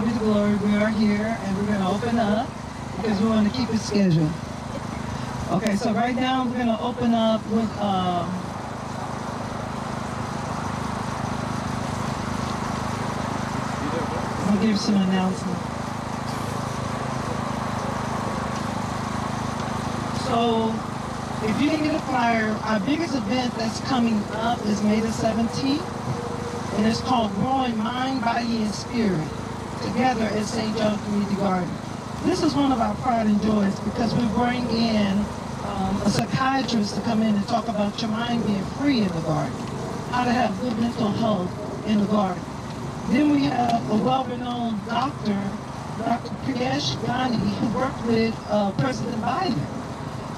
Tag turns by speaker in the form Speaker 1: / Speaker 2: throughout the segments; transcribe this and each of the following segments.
Speaker 1: God be the glory. We are here and we're going to open up because we want to keep it scheduled. Okay, so right now we're going to open up with I'll give some announcements. So if you didn't get a flyer, our biggest event that's coming up is May the 17th. And it's called Growing Mind, Body, and Spirit together at St. John Community Garden. This is one of our pride and joys because we bring in a psychiatrist to come in and talk about your mind being free in the garden, how to have good mental health in the garden. Then we have a well-renowned doctor, Dr. Priyesh Ghani, who worked with President Biden.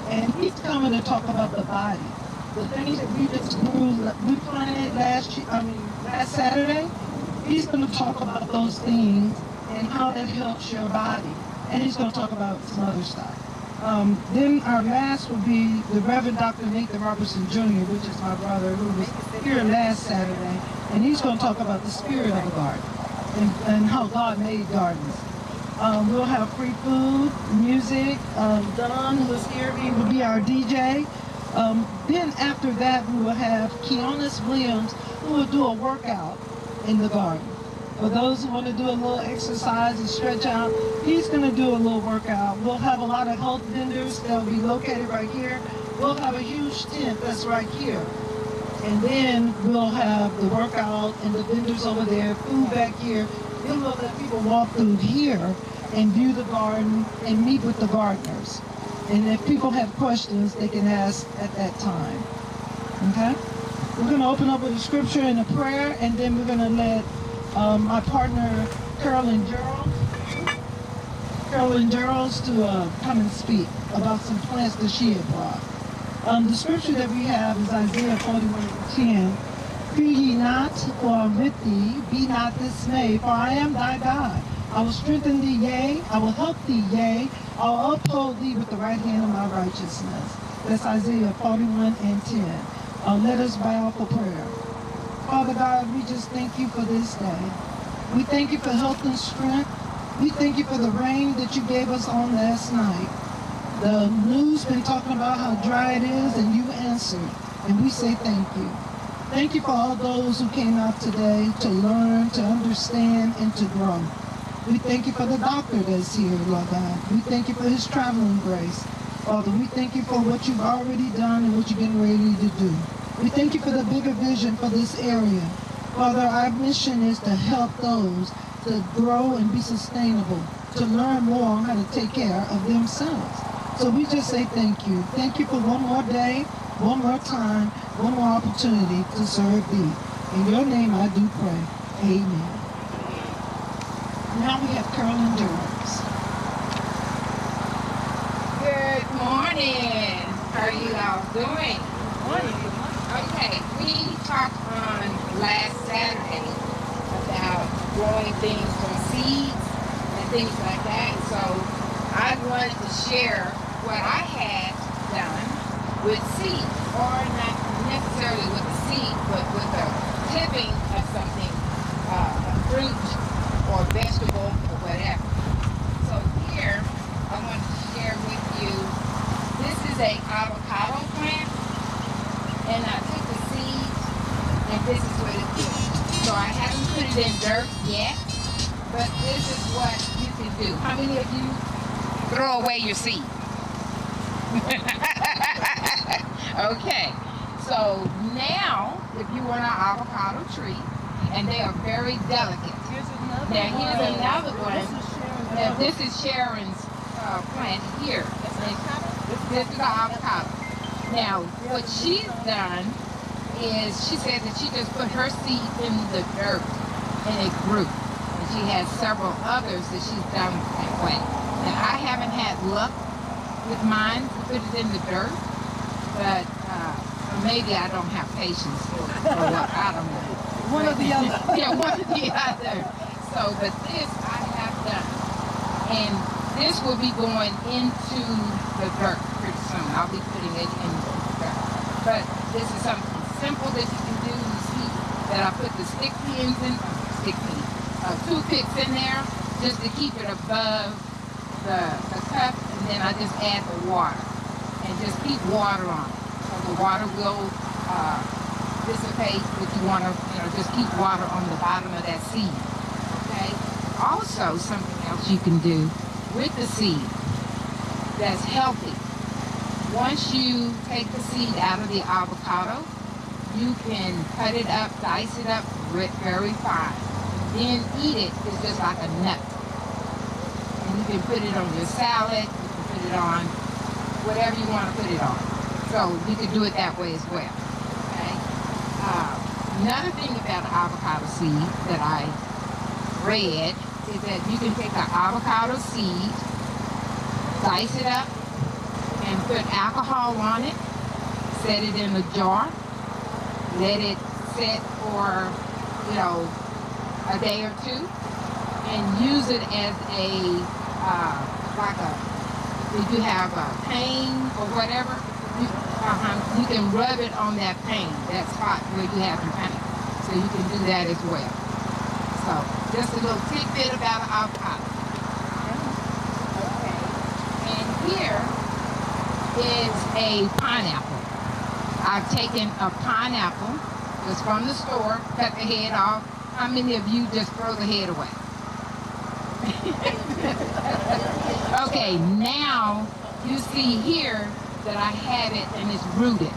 Speaker 1: And he's coming to talk about the body. The things that we just we planted last Saturday, he's going to talk about those things and how that helps your body. And he's going to talk about some other stuff. Then our last will be the Reverend Dr. Nathan Robertson Jr., which is my brother, who was here last Saturday. And he's going to talk about the spirit of the garden and how God made gardens. We'll have free food, music. Don, who's here, he will be our DJ. Then after that, we will have Keonis Williams, who will do a workout in the garden. For those who want to do a little exercise and stretch out, he's going to do a little workout. We'll have a lot of health vendors that will be located right here. We'll have a huge tent that's right here. And then we'll have the workout and the vendors over there, food back here. Then we'll let people walk through here and view the garden and meet with the gardeners. And if people have questions, they can ask at that time. Okay? We're going to open up with a scripture and a prayer, and then we're going to let my partner, Carolyn Gerald, to come and speak about some plants that she had brought. The scripture that we have is Isaiah 41:10. Fear ye not, for I am with thee. Be not dismayed, for I am thy God. I will strengthen thee, yea, I will help thee, yea, I will uphold thee with the right hand of my righteousness. That's Isaiah 41:10. Let us bow for prayer. Father God, we just thank you for this day. We thank you for health and strength. We thank you for the rain that you gave us on last night. The news been talking about how dry it is, and you answered, and we say thank you. Thank you for all those who came out today to learn, to understand, and to grow. We thank you for the doctor that's here, Lord God. We thank you for his traveling grace. Father, we thank you for what you've already done and what you're getting ready to do. We thank you for the bigger vision for this area. Father, our mission is to help those to grow and be sustainable, to learn more on how to take care of themselves. So we just say thank you. Thank you for one more day, one more time, one more opportunity to serve thee. In your name I do pray. Amen. Now we have Carolyn Jones.
Speaker 2: Good morning. How are you all doing?
Speaker 1: Good morning.
Speaker 2: Okay, we talked on last Saturday about growing things from seeds and things like that. So I wanted to share what I had done with seeds, or not necessarily with a seed, but with a tipping of something, a fruit or vegetable or whatever. So here, I want to share with you, this is a avocado plant, and I took the seeds, and this is what it did. So I haven't put it in dirt yet, but this is what you can do. How many of you throw away your seed? Okay, so now, if you want an avocado tree, and they are very delicate. Now here's another one. Now this is Sharon's plant here. This is the avocado. Now what she's done is she said that she just put her seed in the dirt and it grew. And she has several others that she's done that way. Now I haven't had luck with mine to put it in the dirt, but maybe I don't have patience for what, I don't know.
Speaker 1: One or the other.
Speaker 2: Yeah, one or the other. So, but this I have done. And this will be going into the dirt pretty soon. I'll be putting it in the dirt. But this is something simple that you can do. You see that I put the toothpicks in there, just to keep it above the cup, and then I just add the water and just keep water on it. So the water will dissipate if you want to, just keep water on the bottom of that seed. Okay. Also, something else you can do with the seed that's healthy. Once you take the seed out of the avocado, you can cut it up, dice it up very fine. Then eat it. It's just like a nut. And you can put it on your salad. You can put it on whatever you want to put it on. So you can do it that way as well. Okay. Another thing about the avocado seed that I read is that you can take an avocado seed, dice it up, and put alcohol on it, set it in a jar, let it sit for, a day or two, and use it as if you have a pain or whatever, you can rub it on that pain, that spot where you have the pain. So you can do that as well. So just a little tidbit about an avocado. Okay. And here is a pineapple. I've taken a pineapple just from the store, cut the head off. How many of you just throw the head away? Okay, now you see here that I have it and it's rooted.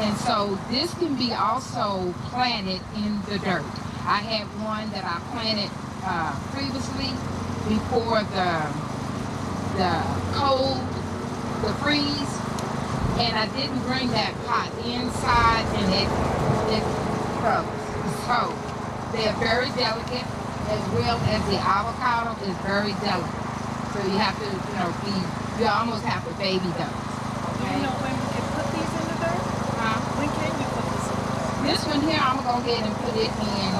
Speaker 2: And so this can be also planted in the dirt. I had one that I planted previously before the cold, the freeze, and I didn't bring that pot inside and it froze. So they're very delicate, as well as the avocado is very delicate. So you have to, you almost have to baby those. Okay?
Speaker 3: Do you know when we can put these in the dirt? When can you put this in the dirt?
Speaker 2: This one here, I'm gonna go ahead and put it in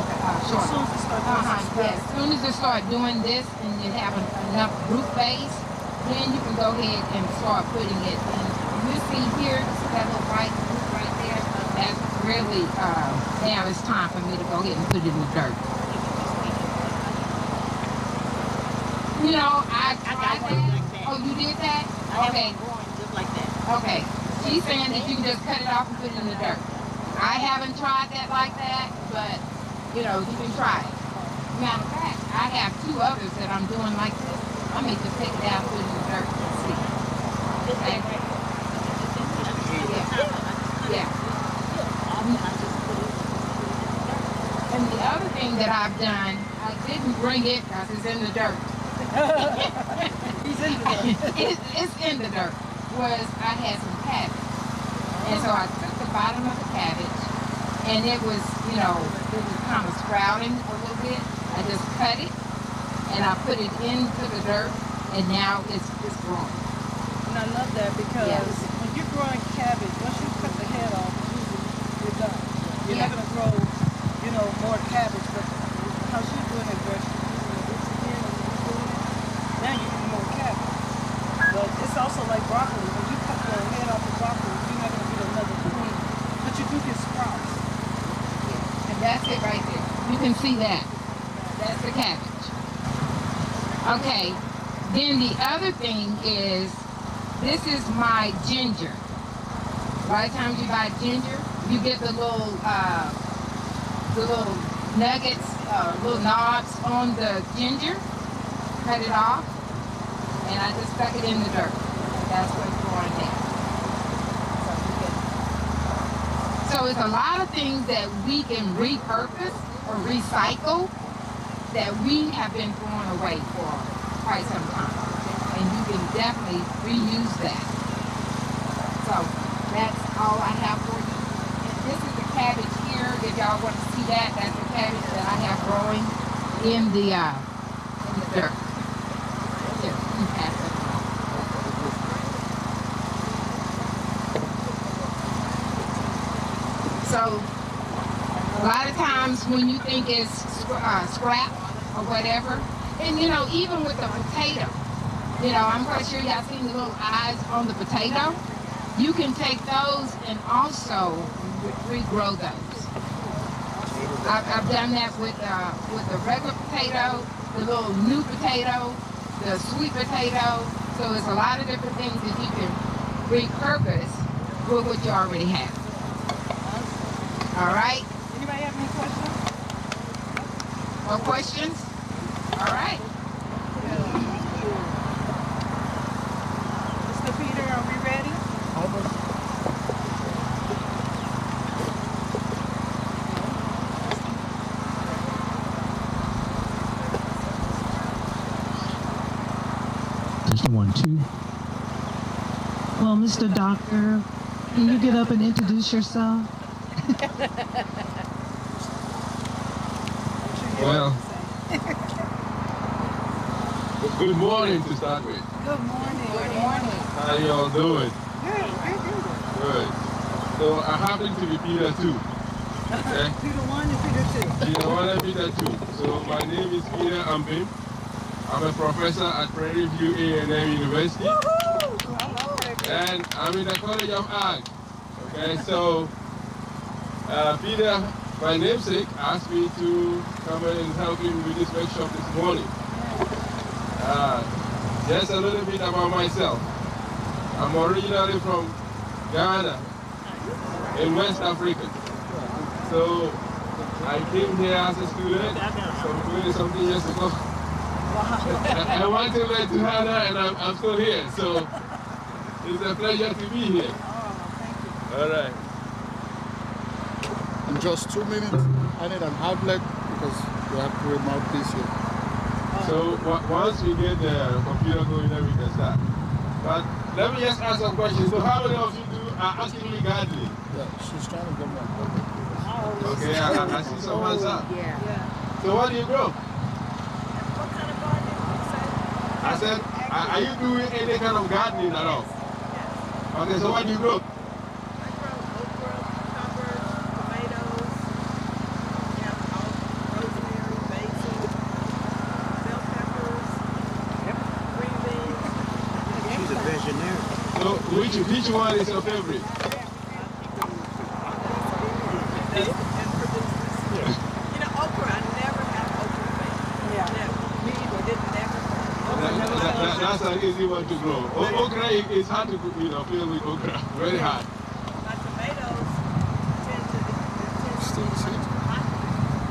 Speaker 2: short.
Speaker 3: As soon as you start doing this
Speaker 2: Yes. As soon as you start doing this and you have enough root base, then you can go ahead and start putting it in. You see here, that little white root right there, that's really, now it's time for me to go ahead and put it in the dirt. I tried that.
Speaker 3: Like that.
Speaker 2: Oh, you did that? Okay.
Speaker 3: Just like that.
Speaker 2: Okay. She's saying that you can just cut it off and put it in the dirt. I haven't tried that like that, but, you can try it. Matter of fact, I have two others that I'm doing like this. I may just take it out and put it in the dirt and see. Okay? Yeah. And the other thing that I've done, I didn't bring it because it's in the dirt.
Speaker 3: He's in the dirt.
Speaker 2: It's in the dirt. Was I had some cabbage. And so I took the bottom of the cabbage and it was, it was kind of sprouting a little bit. I just cut it and I put it into the dirt and now it's growing.
Speaker 3: And I love that because when you're growing cabbage, once you cut the head off, you're done. You're not going to grow, more cabbage, but how she's doing it, where she's using the roots again and you're doing it, now you're getting more cabbage. But it's also like broccoli. When you cut the head off the broccoli, you're not going to get another green. But you do get sprouts.
Speaker 2: And that's it right there. You can see that. That's the cabbage. Okay. Then the other thing is, this is my ginger. A lot of times you buy ginger, you get the little nuggets, little knobs on the ginger. Cut it off, and I just stuck it in the dirt. That's what's growing there. So it's a lot of things that we can repurpose or recycle that we have been throwing away for quite some time. And you can definitely reuse that. So that's all I have for you. And this is the cabbage here. If y'all want to see that, that's the cabbage that I have growing in the dirt. Here, you pass it along. So a lot of times when you think it's scrap or whatever, and even with the potato, I'm quite sure y'all seen the little eyes on the potato. You can take those and also regrow those. I've done that with the regular potato, the little new potato, the sweet potato. So it's a lot of different things that you can repurpose with what you already have. All right?
Speaker 3: Anybody have any questions?
Speaker 2: More questions? All right.
Speaker 3: Mr. Peter, are we ready?
Speaker 4: Just 1, 2.
Speaker 1: Well, Mr. Doctor, can you get up and introduce yourself?
Speaker 5: Well, good morning to start with.
Speaker 3: Good morning.
Speaker 2: Good morning.
Speaker 5: How y'all doing?
Speaker 3: Good, good.
Speaker 5: Good. So I happen to be Peter too. Okay?
Speaker 3: Peter 1 and Peter 2.
Speaker 5: Peter 1 and Peter 2. So my name is Peter Ampin. I'm a professor at Prairie View A&M University. And I'm in the College of Art. Okay, so Peter, my namesake, asked me to come and help him with this workshop this morning. Just a little bit about myself. I'm originally from Ghana, in West Africa. So I came here as a student some 20-something years ago. I went to Ghana and I'm still here. So it's a pleasure to be here. All right.
Speaker 6: In just 2 minutes, I need an outlet because we have to remote this here.
Speaker 5: So once we get the computer going, then we can start. But let me just ask some questions. So how many of you are actively gardening?
Speaker 6: Yeah, she's trying to get me.
Speaker 5: Okay, I see some hands up.
Speaker 3: Yeah.
Speaker 5: So what do you grow?
Speaker 3: What kind of gardening did you say?
Speaker 5: I said, are you doing any kind of gardening at all? Okay, so what do you grow? So which one is your favorite? That's an easy one to grow. Okra is hard to fill with okra. Very hard.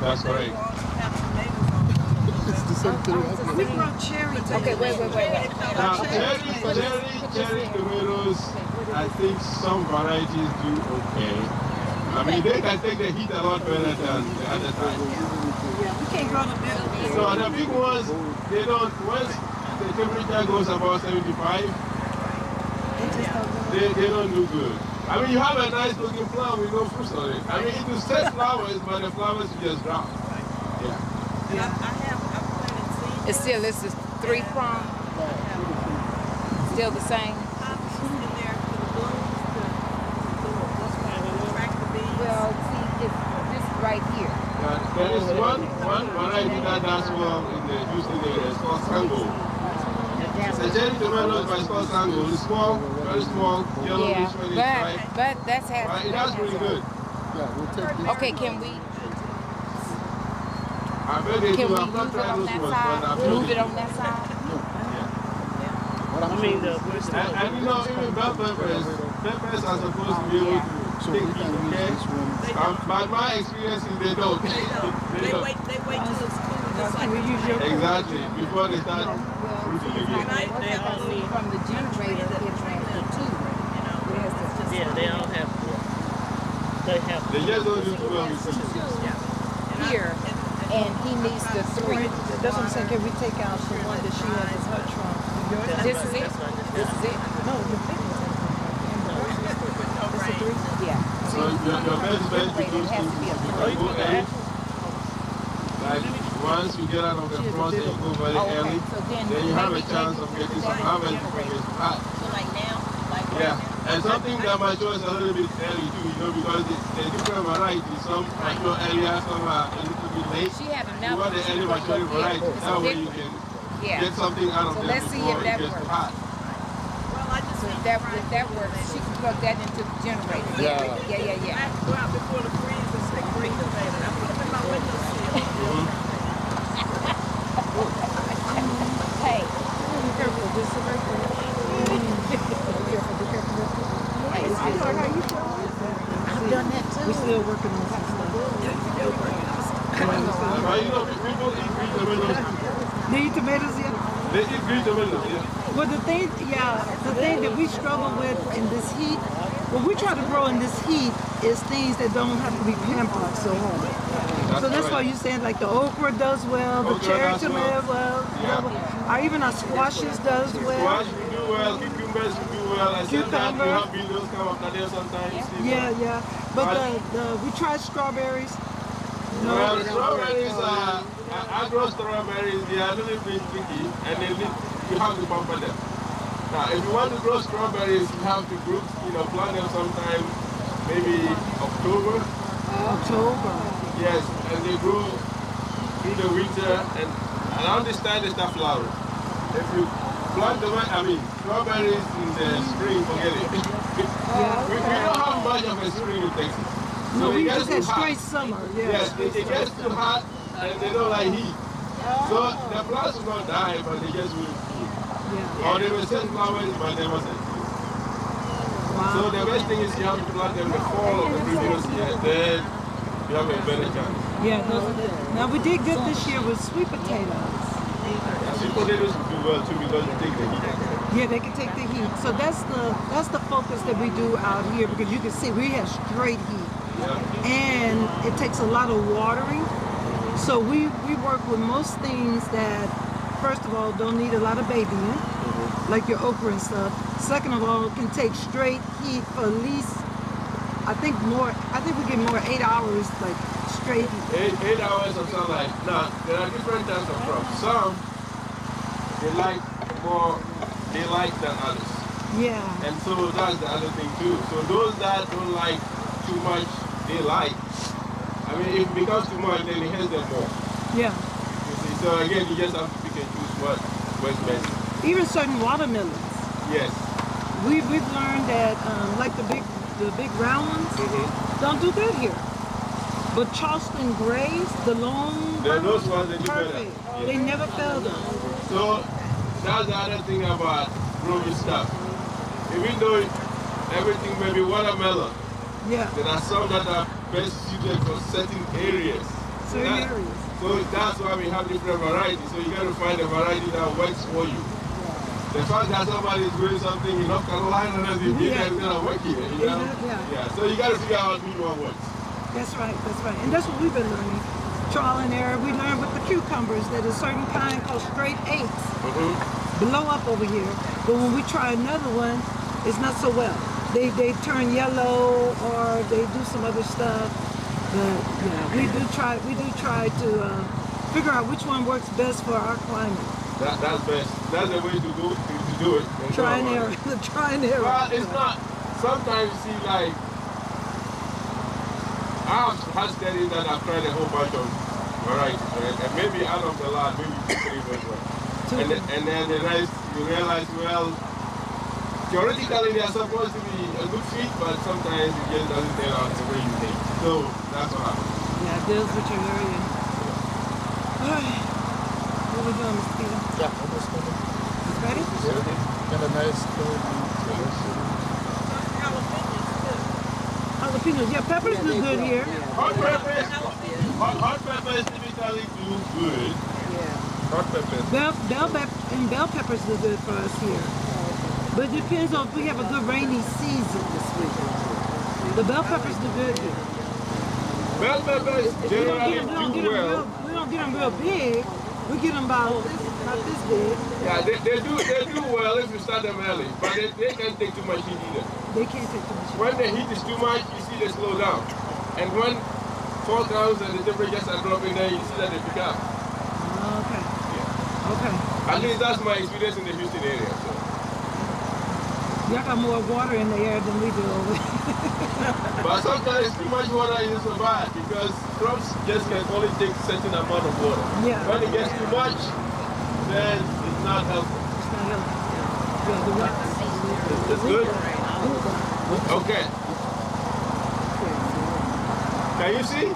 Speaker 5: That's correct.
Speaker 6: It's the same thing.
Speaker 3: We grow cherry.
Speaker 2: Okay, wait.
Speaker 5: Now, cherry tomatoes, I think some varieties do okay. I mean, they can take the heat a lot better than the other time.
Speaker 3: Yeah, we can't grow the big ones.
Speaker 5: So the big ones, they don't, once the temperature goes above 75, they don't do good. I mean, you have a nice looking flower with no fruits on it. I mean, it will set flowers, but the flowers just drop. Yeah.
Speaker 2: It's still, this is 3-prong. Still the same. Well, see, it's this right here.
Speaker 5: There is one variety that does well in the Houston area. It's called Sango. It's a cherry tomato, but it's called Sango. It's small, very small, yellowish when it's ripe.
Speaker 2: But that's how.
Speaker 5: But it does pretty good.
Speaker 6: Yeah, we'll take this.
Speaker 2: Okay, can we
Speaker 5: I bet they do.
Speaker 2: move
Speaker 5: I'm not
Speaker 2: it
Speaker 5: trying
Speaker 2: on
Speaker 5: those
Speaker 2: that
Speaker 5: ones, but
Speaker 2: side?
Speaker 5: I bet
Speaker 2: Move
Speaker 5: they
Speaker 2: it
Speaker 5: do.
Speaker 2: on that side?
Speaker 6: What I'm saying is-
Speaker 5: And you know, even bell peppers are supposed to be able to
Speaker 6: So
Speaker 5: take
Speaker 6: we
Speaker 5: heat,
Speaker 6: can use
Speaker 5: okay?
Speaker 6: this one.
Speaker 5: But my experience is they don't. They don't.
Speaker 7: They wait till it's cool. Just like
Speaker 3: We use your
Speaker 5: Exactly, before they start rooting again.
Speaker 7: they all need.
Speaker 2: From the generator, it ran the tube.
Speaker 7: Yeah, they all have. They have.
Speaker 5: They just don't do too well with seeds.
Speaker 2: Here, and he needs the 3.
Speaker 3: That's what I'm saying. Can we take out the one that she has in her trunk?
Speaker 2: This is it? This is it?
Speaker 3: No, the big one.
Speaker 2: Yeah.
Speaker 5: So your best bet to do
Speaker 2: It has to be a
Speaker 5: is
Speaker 2: 3.
Speaker 5: go early. Like once you get out of the frost and you go very early,
Speaker 2: So
Speaker 5: then you have a chance of getting some harvest before it gets hot.
Speaker 7: So like now, like
Speaker 5: Yeah, and something that matures a little bit early too, because the different varieties, some mature earlier, some are a little bit late.
Speaker 2: She had
Speaker 5: You
Speaker 2: enough.
Speaker 5: want the early maturing variety, that way you can
Speaker 2: Yeah.
Speaker 5: get something out of
Speaker 2: So
Speaker 5: them
Speaker 2: let's see
Speaker 5: before
Speaker 2: if that
Speaker 5: it gets
Speaker 2: works.
Speaker 5: hot.
Speaker 7: well, I just
Speaker 2: So if that works, she can plug that into the generator.
Speaker 6: Yeah.
Speaker 7: I have to go out before the freeze and say green tomato. I put them in my windowsill.
Speaker 3: eat tomatoes yet?
Speaker 5: They eat green tomatoes, yeah.
Speaker 3: Well, the thing that we struggle with in this heat, what we try to grow in this heat is things that don't have to be pampered so hard. So that's why you're saying like the okra does well, the cherry tomato or even our squashes does well.
Speaker 5: Squash we do well, cucumbers we do well. I said that we have beetles come after there sometimes.
Speaker 3: Yeah. But we tried strawberries. No.
Speaker 5: Well, strawberries I grow strawberries, they are a little bit tricky and you have to bumper them. Now, if you want to grow strawberries, you have to plant them sometime, maybe October. Yes, and they grow through the winter, and around this time they start flowering. If you plant them, strawberries in the spring, forget it. We don't have much of a spring in Texas.
Speaker 3: So we just had straight summer.
Speaker 5: Yes, it gets too hot, and they don't like heat. So the plants will not die, but they just will heat. Or they will send flowers, but they mustn't. So the best thing is you have to plant them in the fall of the previous year, then you have a better chance.
Speaker 3: Yeah, now we did good this year with sweet potatoes.
Speaker 5: Sweet potatoes will do well too because they take the heat.
Speaker 3: Yeah, they can take the heat. So that's the focus that we do out here because you can see we have straight heat. Yeah. And it takes a lot of watering. So we work with most things that, first of all, don't need a lot of babying, like your okra and stuff. Second of all, can take straight heat for at least, I think we get more 8 hours, like straight heat.
Speaker 5: 8 hours of sunlight. Now, there are different types of crops. Some, they like more daylight than others.
Speaker 3: Yeah.
Speaker 5: And so that's the other thing too. So those that don't like too much daylight, if it becomes too much, then it hurts them more.
Speaker 3: Yeah.
Speaker 5: You see, so again, you just have to pick and choose what's best.
Speaker 3: Even certain watermelons.
Speaker 5: Yes.
Speaker 3: We've learned that like the big round ones don't do good here. But Charleston Grays, the long
Speaker 5: those ones, they do
Speaker 3: perfect.
Speaker 5: better. Yes.
Speaker 3: They never failed us.
Speaker 5: So that's the other thing about growing stuff. Even though everything may be watermelon, there are some that are best suited for certain areas. So that's why we have different varieties. So you got to find a variety that works for you. The fact that somebody is growing something in North Carolina doesn't mean that it's going to work here. So you got to figure out which one works.
Speaker 3: That's right. And that's what we've been learning. Trial and error. We learned with the cucumbers that a certain kind called straight 8s blow up over here. But when we try another one, it's not so well. They turn yellow or they do some other stuff. But we do try to figure out which one works best for our climate.
Speaker 5: That's best. That's the way to do it.
Speaker 3: Try and error. Try and error.
Speaker 5: Well, it's not. Sometimes you see, like, I have studied that I've tried a whole bunch of varieties, right? And maybe out of the lot, maybe 3 went well. And then the rest, you realize, well, theoretically they are supposed to be a good fit, but sometimes it just doesn't turn out the way you think. So that's what happens.
Speaker 3: Yeah, it deals with your area. Alright. What are we doing, Mr. Peter?
Speaker 6: Yeah, almost ready.
Speaker 3: Ready?
Speaker 6: Got a nice
Speaker 3: Jalapenos. Yeah, peppers do good here.
Speaker 5: Hot peppers typically do good. Hot peppers.
Speaker 3: Bell peppers do good for us here. But it depends on if we have a good rainy season this week. The bell peppers do good here.
Speaker 5: Bell peppers generally do well.
Speaker 3: We don't get them real big. We get them about this big.
Speaker 5: Yeah, they do well if you start them early, but they can't take too much heat either.
Speaker 3: They can't take too much heat.
Speaker 5: When the heat is too much, you see they slow down. And when fall comes and the temperatures are dropping, then you see that they pick up.
Speaker 3: Okay.
Speaker 5: Yeah.
Speaker 3: Okay.
Speaker 5: At least that's my experience in the Houston area. So.
Speaker 3: Y'all got more water in the air than we do over here.
Speaker 5: But sometimes too much water is so bad because crops just can only take a certain amount of water.
Speaker 3: Yeah.
Speaker 5: When it gets too much, then it's not helpful.
Speaker 3: It's not helpful. Yeah, the rocks.
Speaker 5: It's good? Okay. Can you see?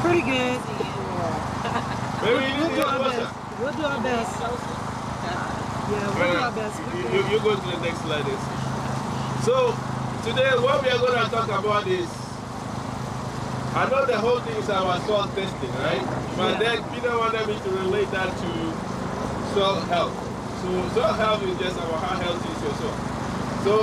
Speaker 3: Pretty good.
Speaker 5: Maybe you need to
Speaker 3: our best. We'll do our best. Yeah, we'll do our best.
Speaker 5: You go to the next slide. So, today what we are going to talk about is I know the whole thing is about soil testing, right? But then Peter wanted me to relate that to soil health. So soil health is just about how healthy is your soil. So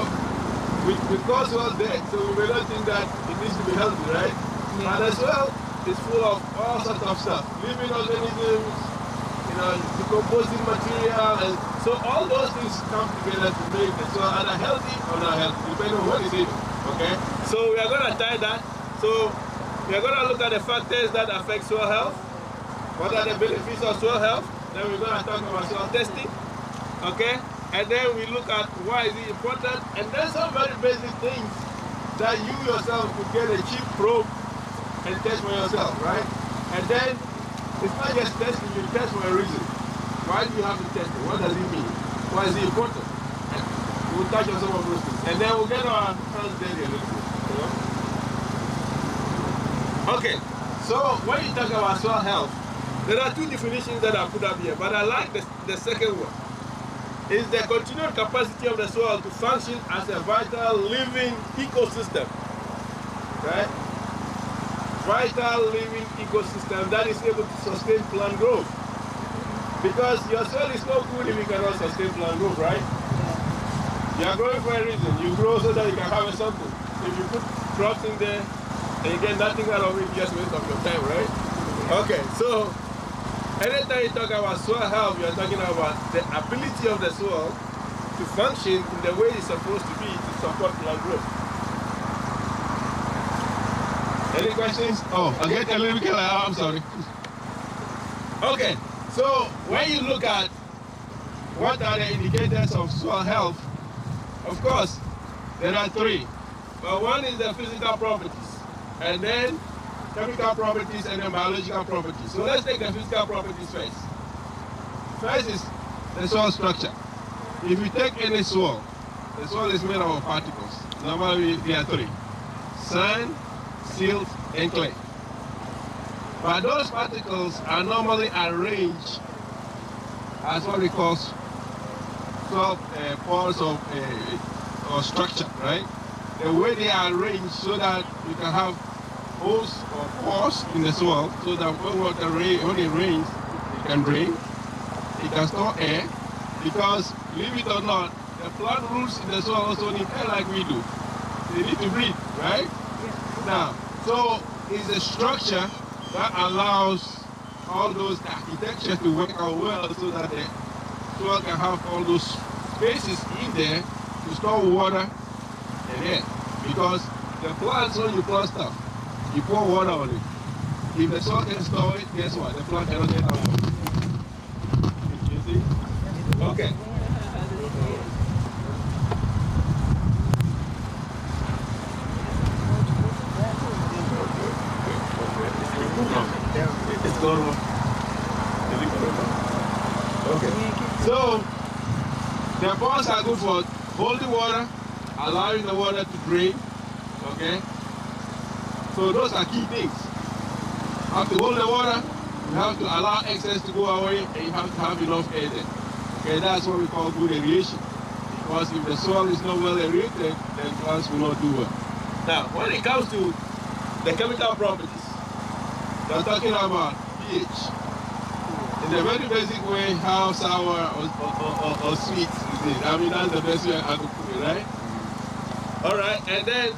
Speaker 5: we call soil dead, so we may not think that it needs to be healthy, right? But the soil is full of all sorts of stuff, living organisms, you know, decomposing material, and so all those things come together to make the soil either healthy or not healthy, depending on what is in it. Okay? So we are going to tie that. So we are going to look at the factors that affect soil health. What are the benefits of soil health? Then we're going to talk about soil testing. Okay? And then we look at why is it important. And then some very basic things that you yourself could get a cheap probe and test for yourself, right? And then it's not just testing, you test for a reason. Why do you have to test it? What does it mean? Why is it important? And we'll touch on some of those things. And then we'll get our hands dirty a little bit. You know? Okay, so when you talk about soil health, there are two definitions that I put up here, but I like the second one. It's the continued capacity of the soil to function as a vital living ecosystem. Right? Vital living ecosystem that is able to sustain plant growth. Because your soil is no good if you cannot sustain plant growth, right? You are growing for a reason. You grow so that you can harvest something. If you put crops in there and you get nothing out of it, you just waste of your time, right? Okay, so anytime you talk about soil health, you are talking about the ability of the soil to function in the way it's supposed to be to support plant growth. Any questions? Oh, I'll get a little bit. I'm sorry. Okay, so when you look at what are the indicators of soil health, of course, there are three. But one is the physical properties, and then chemical properties, and then biological properties. So let's take the physical properties first. First is the soil structure. If you take any soil, the soil is made up of particles. Normally there are three: sand, silt, and clay. But those particles are normally arranged as what we call soil pores or structure, right? The way they are arranged so that you can have holes or pores in the soil so that when it rains, it can drain, it can store air, because believe it or not, the plant roots in the soil also need air like we do. They need to breathe, right? Now, so it's a structure that allows all those architecture to work out well so that the soil can have all those spaces in there to store water and air. Because the plants, when you plant stuff, you pour water on it. If the soil can store it, guess what? The plant cannot get out of it. You see? Okay. It's going on. Okay. So the ponds are good for holding water, allowing the water to drain. Okay. So those are key things. You have to hold the water, you have to allow excess to go away, and you have to have enough air there. Okay, that's what we call good aeration. Because if the soil is not well aerated, then plants will not do well. Now, when it comes to the chemical properties, we're talking about pH. In a very basic way, how sour or sweet is it? I mean, that's the best way I could put it, right? All right, and then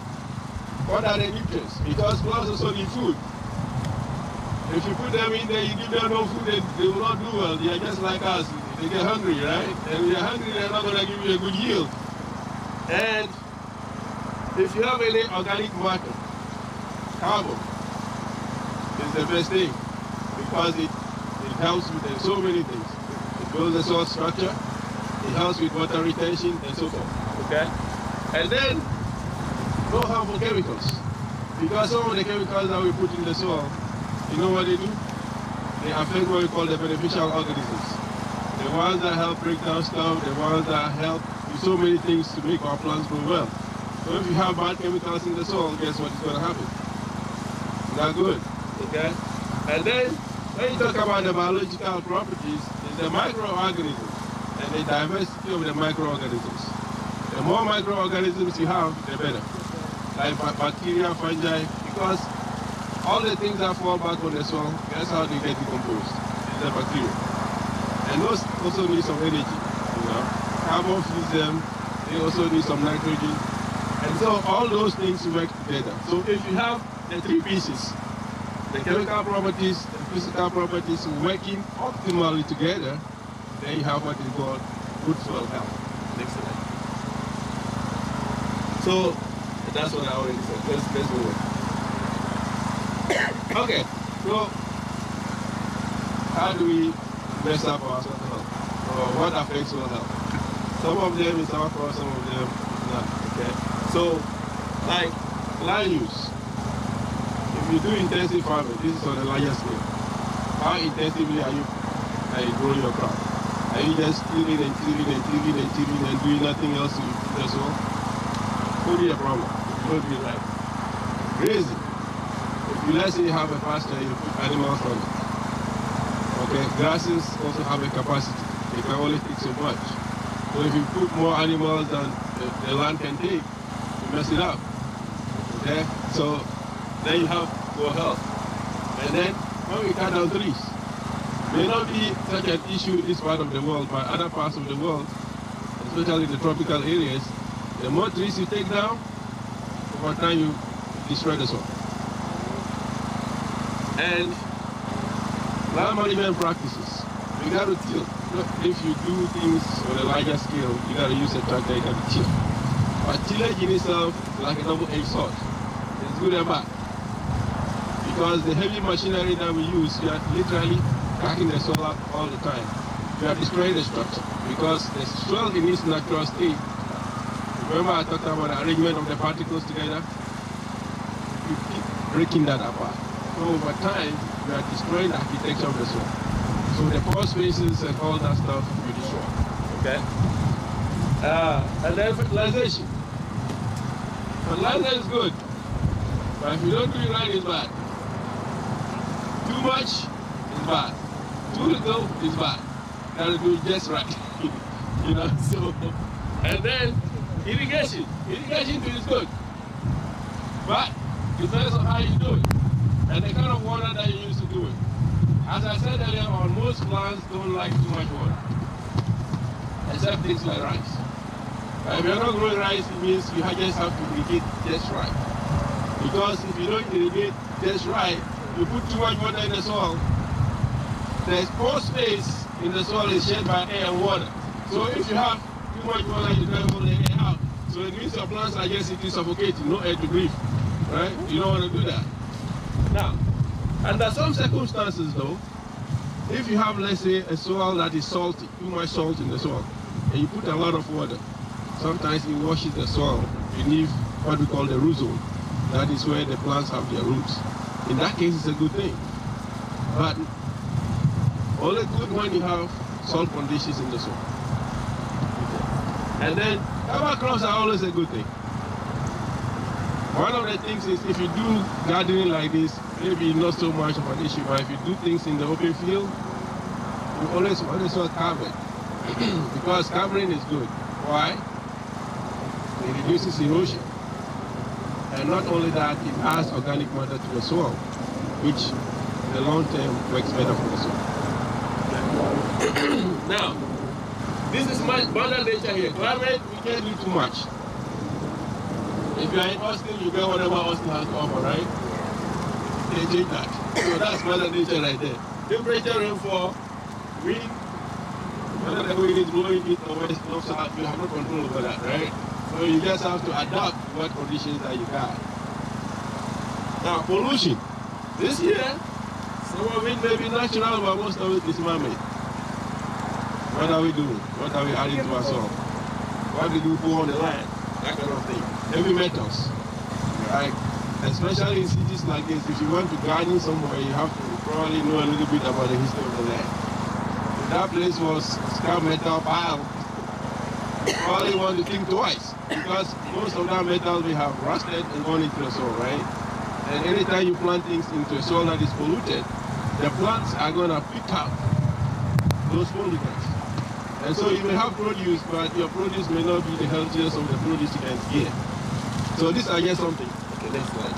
Speaker 5: what are the nutrients? Because plants also need food. If you put them in there, you give them no food, they will not do well. They are just like us. They get hungry, right? And when they're hungry, they're not going to give you a good yield. And if you have any organic matter, carbon is the best thing because it helps with so many things. It builds the soil structure, it helps with water retention, and so forth. Okay? And then, no harmful chemicals. Because some of the chemicals that we put in the soil, you know what they do? They affect what we call the beneficial organisms. The ones that help break down stuff, the ones that help do so many things to make our plants grow well. So if you have bad chemicals in the soil, guess what is going to happen? Not good. Okay? And then, when you talk about the biological properties, it's the microorganisms and the diversity of the microorganisms. The more microorganisms you have, the better. Like bacteria, fungi, because all the things that fall back on the soil, that's how they get decomposed. It's the bacteria. And those also need some energy, you know. Carbon feeds them, they also need some nitrogen. And so all those things work together. So if you have the three pieces, the chemical properties, the physical properties working optimally together, then you have what is called good soil health. Next slide. So that's what I already said. Let's move on. Okay, so how do we mess up our soil health? Or what affects soil health? Some of them is our fault, some of them not. Okay. So, like land use. If you do intensive farming, this is on a larger scale. How intensively are you growing your crop? Are you just tilling and tilling and tilling and tilling and doing nothing else to the soil? Could be a problem. It would be like grazing. If you let's say you have a pasture, you put animals on it. Okay, grasses also have a capacity. They can only take so much. So if you put more animals than the land can take, you mess it up. Okay, so then you have poor health. And then when we cut down trees, may not be such an issue in this part of the world, but other parts of the world, especially the tropical areas, the more trees you take down, over time you destroy the soil. And land management practices, you got to till. If you do things on a larger scale, you got to use a tractor, you got to till. But tillage in itself is like a double-edged sword. It's good and bad. Because the heavy machinery that we use, we are literally cracking the soil up all the time. We are destroying the structure. Because the soil in its natural state, remember I talked about the arrangement of the particles together? You keep breaking that apart. So over time, we are destroying the architecture of the soil. So the pore spaces and all that stuff we destroy. Okay? And then fertilization. Fertilizer is good, but if you don't do it right, it's bad. Too much is bad. Too little is bad. You gotta do it just right. You know, so, and then irrigation. Irrigation is good, but it depends on how you do it and the kind of water that you use to do it. As I said earlier on, most plants don't like too much water, except things like rice. If you're not growing rice, it means you just have to irrigate just right. Because if you don't irrigate just right, you put too much water in the soil, the pore space in the soil is shared by air and water. So if you have too much water, you drive all the air out. So it means your plants are just suffocating, no air to breathe. Right? You don't want to do that. Now, under some circumstances though, if you have, let's say, a soil that is salty, too much salt in the soil, and you put a lot of water, sometimes it washes the soil beneath what we call the root zone. That is where the plants have their roots. In that case, it's a good thing. But only good when you have salt conditions in the soil. And then cover crops are always a good thing. One of the things is if you do gardening like this, maybe not so much of an issue, but if you do things in the open field, you always want the soil covered. Because covering is good. Why? It reduces erosion. And not only that, it adds organic matter to the soil, which in the long term works better for the soil. Now, this is my mother nature here. Climate, we can't do too much. If you are in Austin, you get whatever Austin has to offer, right? You can't change that. So that's mother nature right there. Temperature, rainfall, wind, whether the wind is blowing east or west or south, you have no control over that, right? So you just have to adapt to what conditions that you got. Now, pollution. This year, some of it may be natural, but most of it is man-made. What are we doing? What are we adding to our soil? What do we pour on the land? That kind of thing. Heavy metals. Right? Especially in cities like this, if you want to garden somewhere, you have to probably know a little bit about the history of the land. If that place was scrap metal pile, you probably want to think twice, because most of that metal we have rusted and gone into the soil, right? And anytime you plant things into a soil that is polluted, the plants are going to pick up those pollutants. And so you may have produce, but your produce may not be the healthiest of the produce you can get. So these are just something. Okay, next slide.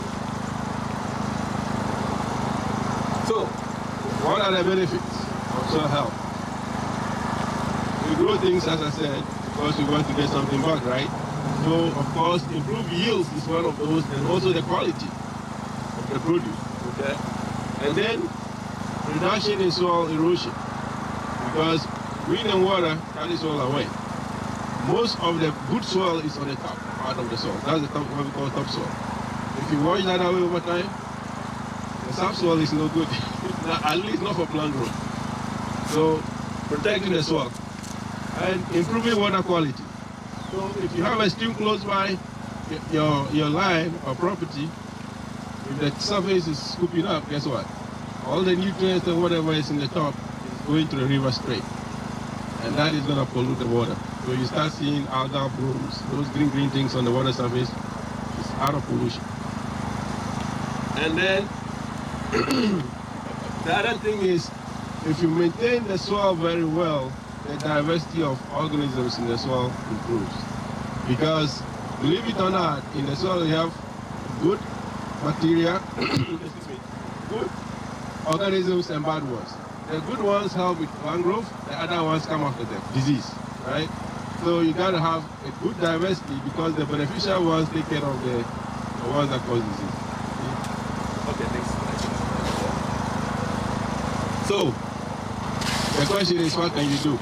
Speaker 5: So, what are the benefits of soil health? We grow things, as I said, because we want to get something back, right? So, of course, improved yields is one of those, and also the quality of the produce, okay? And then, reduction in soil erosion, because wind and water carry soil away. Most of the good soil is on the top part of the soil. That's the top, what we call topsoil. If you wash that away over time, the subsoil is no good, at least not for plant growth. So, protecting the soil and improving water quality. So, if you have a stream close by your line or property, if the surface is scooping up, guess what? All the nutrients and whatever is in the top is going to the river straight. And that is going to pollute the water. So you start seeing algal blooms, those green things on the water surface, it's out of pollution. And then, the other thing is, if you maintain the soil very well, the diversity of organisms in the soil improves. Because, believe it or not, in the soil you have good bacteria, good organisms and bad ones. The good ones help with plant growth, the other ones come after them, disease, right? So you got to have a good diversity because the beneficial ones take care of the ones that cause disease. Okay, thanks. So, the question is, what can you do?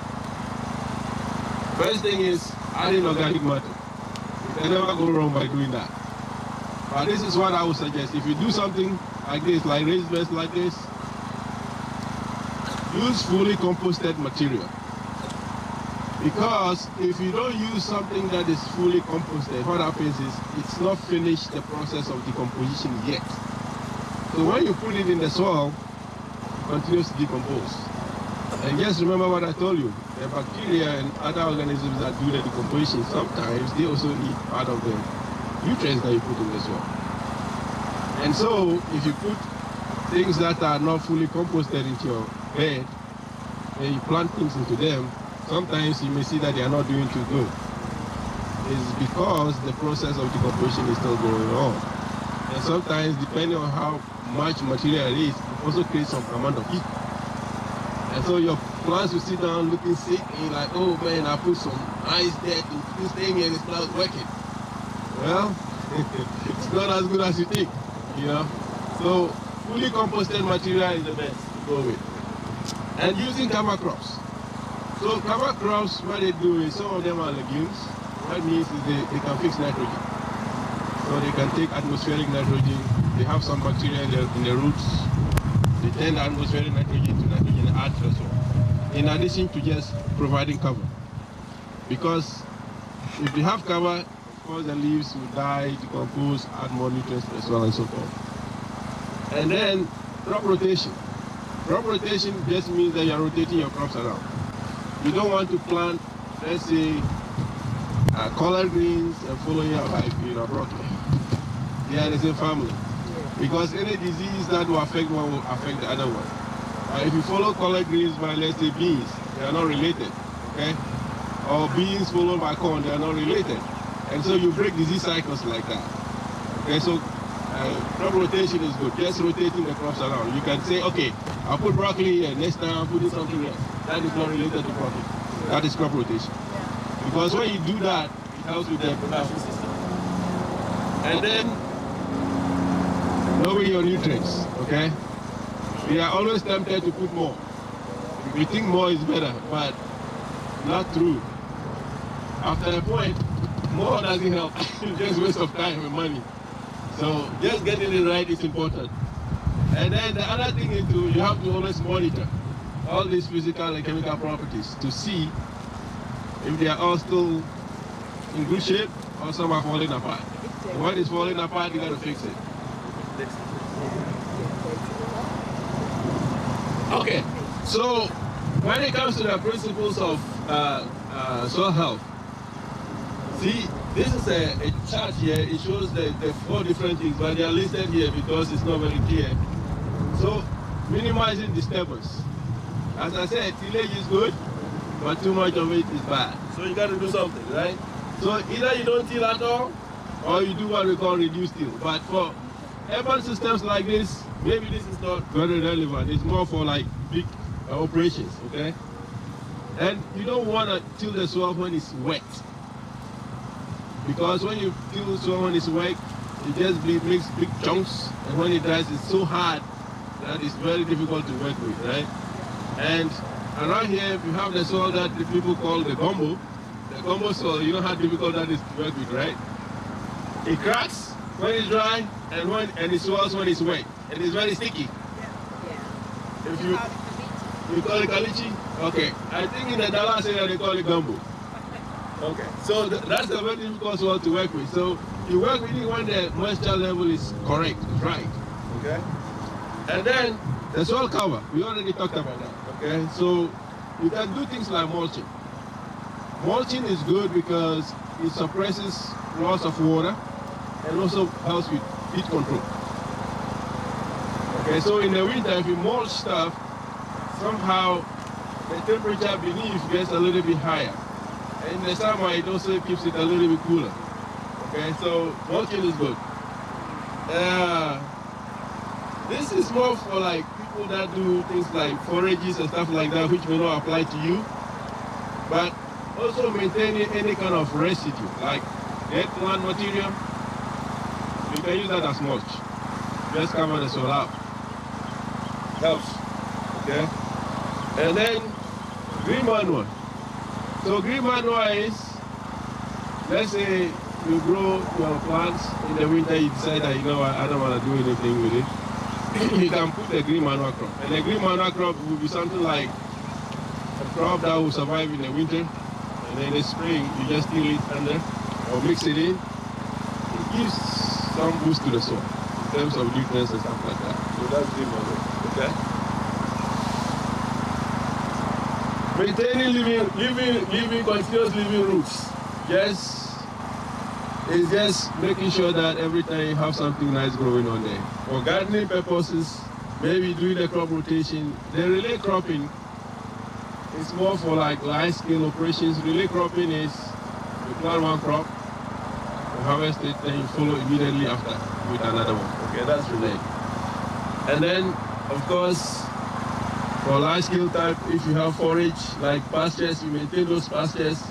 Speaker 5: First thing is adding organic matter. You can never go wrong by doing that. But this is what I would suggest. If you do something like this, like raised beds like this, use fully composted material. Because if you don't use something that is fully composted, what happens is it's not finished the process of decomposition yet. So when you put it in the soil, it continues to decompose. And just remember what I told you, the bacteria and other organisms that do the decomposition, sometimes they also eat part of the nutrients that you put in the soil. And so if you put things that are not fully composted into your bed, and you plant things into them, sometimes you may see that they are not doing too good. It's because the process of decomposition is still going on. And sometimes, depending on how much material it is, it also creates some amount of heat. And so your plants will sit down looking sick, and you're like, oh man, I put some nice dirt into this thing and it's not working. Well, it's not as good as you think, you know. So fully composted material is the best to go with. And using cover crops. So cover crops, what they do is some of them are legumes. What it means is they can fix nitrogen. So they can take atmospheric nitrogen. They have some bacteria in the roots. They turn the atmospheric nitrogen to nitrogen and add to the soil. In addition to just providing cover. Because if they have cover, of course the leaves will die, decompose, add more nutrients to the soil and so forth. And then crop rotation. Crop rotation just means that you're rotating your crops around. You don't want to plant, let's say, collard greens and following up like broccoli. They are the same family. Because any disease that will affect one will affect the other one. If you follow collard greens by, let's say, beans, they are not related, okay? Or beans followed by corn, they are not related. And so you break disease cycles like that. Okay, so crop rotation is good, just rotating the crops around. You can say, okay, I'll put broccoli here, next time I'll put in something else. That is not related to broccoli. That is crop rotation. Because when you do that, it helps with the production system. And then, knowing your nutrients, okay? We are always tempted to put more. We think more is better, but not true. After a point, more doesn't help. It's just waste of time and money. So just getting it right is important. And then the other thing is you have to always monitor all these physical and chemical properties to see if they are all still in good shape or some are falling apart. And when it's falling apart, you got to fix it. Okay, so when it comes to the principles of soil health, see, this is a chart here. It shows the 4 different things, but they are listed here because it's not very clear. So, minimizing disturbance. As I said, tillage is good, but too much of it is bad. So you got to do something, right? So either you don't till at all, or you do what we call reduced till. But for urban systems like this, maybe this is not very relevant. It's more for like big operations, okay? And you don't want to till the soil when it's wet. Because when you till the soil when it's wet, it just makes big chunks. And when it dries, it's so hard that it's very difficult to work with, right? And around here, if you have the soil that the people call the gumbo soil, you know how difficult that is to work with, right? It cracks when it's dry and it swells when it's wet. And it's very sticky.
Speaker 2: Yeah.
Speaker 5: If you call it caliche? Okay. I think in the Dallas area they call it gumbo. Okay. So that's a very difficult soil to work with. So you work with it when the moisture level is correct, right? Okay. And then the soil cover, we already talked about that. Okay. So you can do things like mulching. Mulching is good because it suppresses loss of water and also helps with heat control. Okay, so in the winter, if you mulch stuff, somehow the temperature beneath gets a little bit higher. And in the summer, it also keeps it a little bit cooler. Okay, so mulching is good. This is more for like people that do things like forages and stuff like that, which may not apply to you. But also maintaining any kind of residue, like dead plant material, you can use that as mulch. Just cover the soil out. Helps. Okay? And then green manure. So green manure is, let's say you grow your plants in the winter, you decide that, you know what, I don't want to do anything with it. You can put the green manure crop. And the green manure crop will be something like a crop that will survive in the winter. And then in the spring, you just till it under or mix it in. It gives some boost to the soil in terms of nutrients and stuff like that. So that's green manure. Okay? Maintaining living continuous living roots. Yes, it's just making sure that every time you have something nice growing on there. For gardening purposes, maybe doing the crop rotation. The relay cropping is more for like large-scale operations. Relay cropping is you plant one crop, you harvest it, then you follow immediately after with another one. Okay, that's relay. And then, of course, for large-scale type, if you have forage like pastures, you maintain those pastures,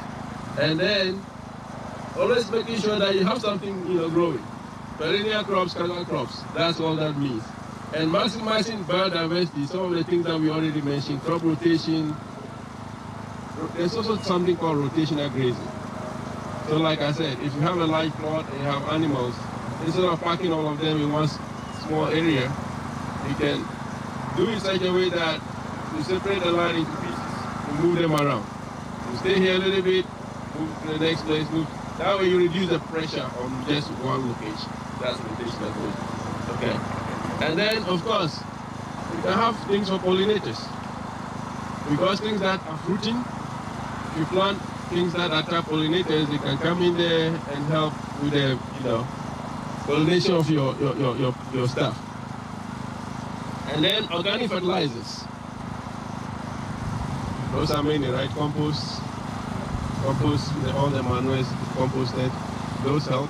Speaker 5: and then always making sure that you have something growing. Perennial crops, casual crops. That's all that means. And maximizing biodiversity. Some of the things that we already mentioned, crop rotation. There's also something called rotational grazing. So, like I said, if you have a large plot and you have animals, instead of packing all of them in one small area, you can do it such a way that you separate the land into pieces and move them around. You stay here a little bit, move to the next place, move. That way you reduce the pressure on just one location. That's rotational grazing. Okay. And then, of course, you can have things for pollinators. Because things that are fruiting, if you plant things that attract pollinators, they can come in there and help with the, pollination of your stuff. And then organic fertilizers. Those are mainly, right? Compost, all the manures composted. Those help.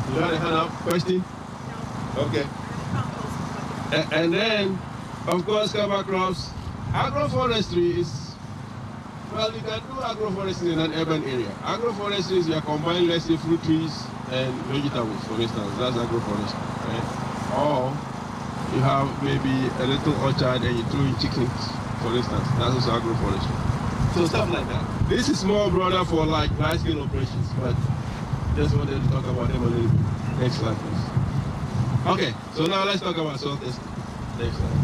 Speaker 5: You got a hand up? Question? No. Okay. And then, of course, cover crops. Agroforestry is, well, you can do agroforestry in an urban area. Agroforestry is you combine, let's say, fruit trees and vegetables, for instance. That's agroforestry, right? Or you have maybe a little orchard and you throw in chickens, for instance. That's also agroforestry. So stuff like that. This is more broader for like large-scale operations, but just wanted to talk about them a little bit. Next slide, please. Okay, so now let's talk about soil testing. Next slide.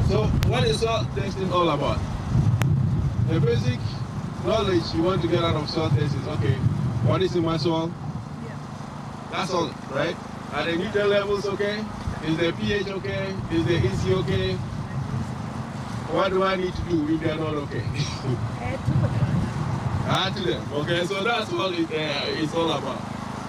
Speaker 5: So what is soil testing all about? The basic knowledge you want to get out of soil testing is, okay, what is in my soil? Yeah. That's all, right? Are the nutrient levels okay? Is the pH okay? Is the EC okay? What do I need to do if they're not okay? Add to them. Okay, so that's what it's all about.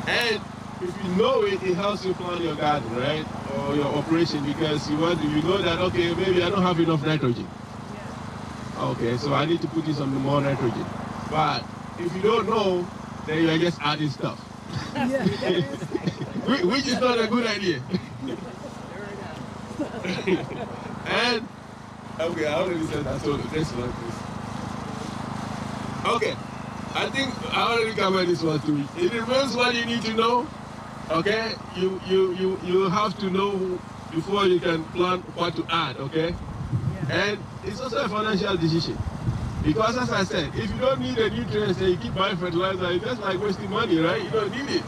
Speaker 5: And if you know it, it helps you plan your garden, right? Or your operation, because you know that, okay, maybe I don't have enough nitrogen. Yeah. Okay, so I need to put in some more nitrogen. But if you don't know, then you're just adding stuff. Yeah, which is not a good idea. And okay, I already said that. So next one, please. Okay, I think I already covered this one too. It remains what you need to know. Okay, you have to know before you can plan what to add. Okay, and it's also a financial decision. Because as I said, if you don't need the nutrients and you keep buying fertilizer, it's just like wasting money, right? You don't need it.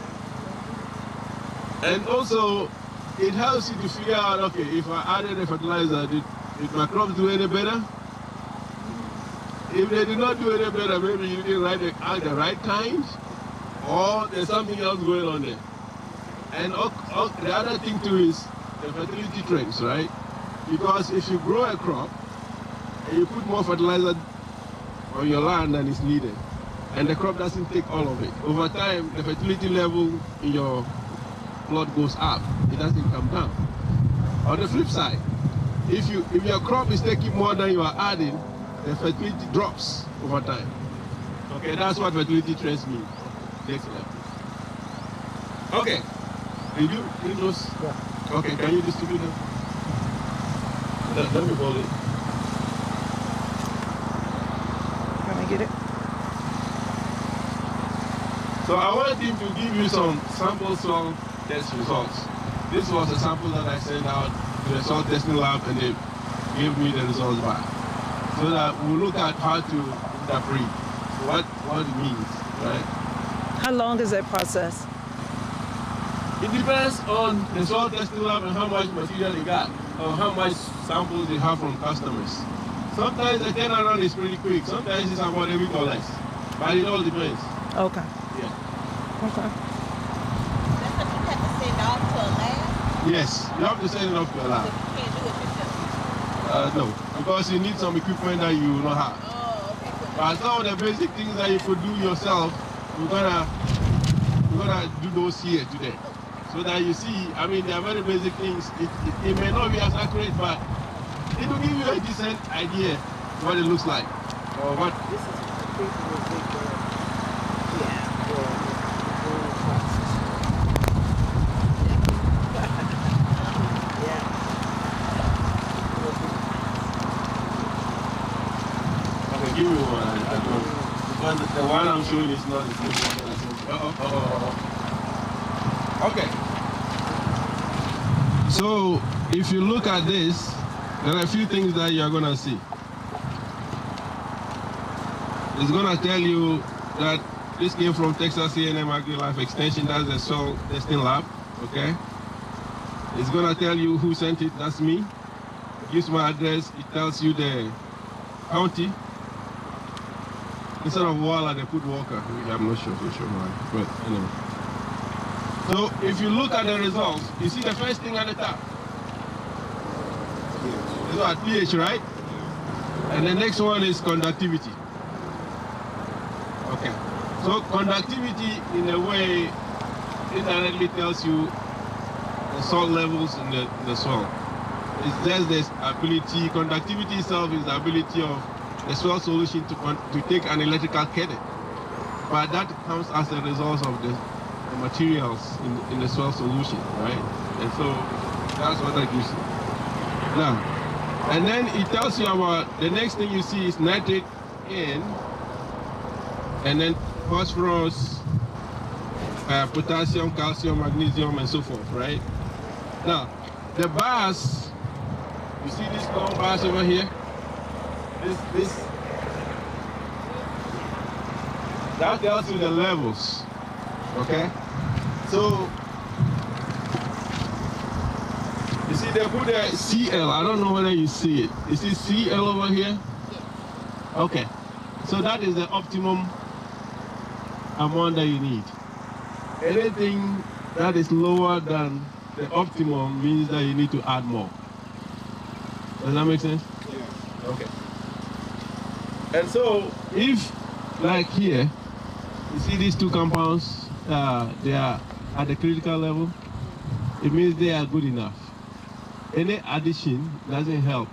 Speaker 5: And also, it helps you to figure out, okay, if I added a fertilizer, did my crops do any better? If they did not do any better, maybe you didn't add the right times, or there's something else going on there. And the other thing too is the fertility trends, right? Because if you grow a crop and you put more fertilizer on your land than is needed, and the crop doesn't take all of it, over time the fertility level in your plot goes up, it doesn't come down. On the flip side, if your crop is taking more than you are adding, the fertility drops over time. Okay, that's what fertility trends mean. Next slide. Okay, did you read those? Yeah. Okay, can you distribute them? Let me hold it.
Speaker 3: Get it?
Speaker 5: So I wanted him to give you some sample soil test results. This was a sample that I sent out to the soil testing lab, and they gave me the results back. So that we'll look at how to interpret what it means, right?
Speaker 3: How long is that process?
Speaker 5: It depends on the soil testing lab and how much material they got, or how much samples they have from customers. Sometimes the turnaround is pretty quick. Sometimes it's about a week or less. But it all depends.
Speaker 3: Okay.
Speaker 5: Yeah.
Speaker 3: Okay.
Speaker 4: That's something you have to send off to a lab?
Speaker 5: Yes, you have to send it off to a lab.
Speaker 4: So you can't do it yourself?
Speaker 5: No, because you need some equipment that you will not have.
Speaker 4: Oh, okay.
Speaker 5: But some of the basic things that you could do yourself, we're gonna do those here today. So that you see, I mean, they are very basic things. It may not be as accurate, but it will give you a decent idea what it looks like. Or what
Speaker 7: This is a people with big
Speaker 5: I can give you one. I don't. The one I'm showing is not the same one. Okay. So if you look at this, there are a few things that you are going to see. It's going to tell you that this came from Texas A&M Agri-Life Extension. That's the soil testing lab. Okay. It's going to tell you who sent it. That's me. It gives my address. It tells you the county. Instead of Walla, they put Walker. I'm not sure why, but anyway. So if you look at the results, you see the first thing at the top. This is what pH, right? And the next one is conductivity. Okay. So conductivity, in a way, indirectly tells you the salt levels in the soil. It's just this ability. Conductivity itself is the ability of the soil solution to take an electrical current, but that comes as a result of the materials in the soil solution, right? And so that's what that gives you. Now, and then it tells you about the next thing you see is nitrate in, and then phosphorus, potassium, calcium, magnesium, and so forth, right? Now, the bars, you see these long bars over here? That tells you the levels, okay? So, you see they put a CL, I don't know whether you see it. You see CL over here? Okay, so that is the optimum amount that you need. Anything that is lower than the optimum means that you need to add more. Does that make sense? Yeah. Okay. And so, if, like here, you see these two compounds, they are at the critical level, it means they are good enough. Any addition doesn't help.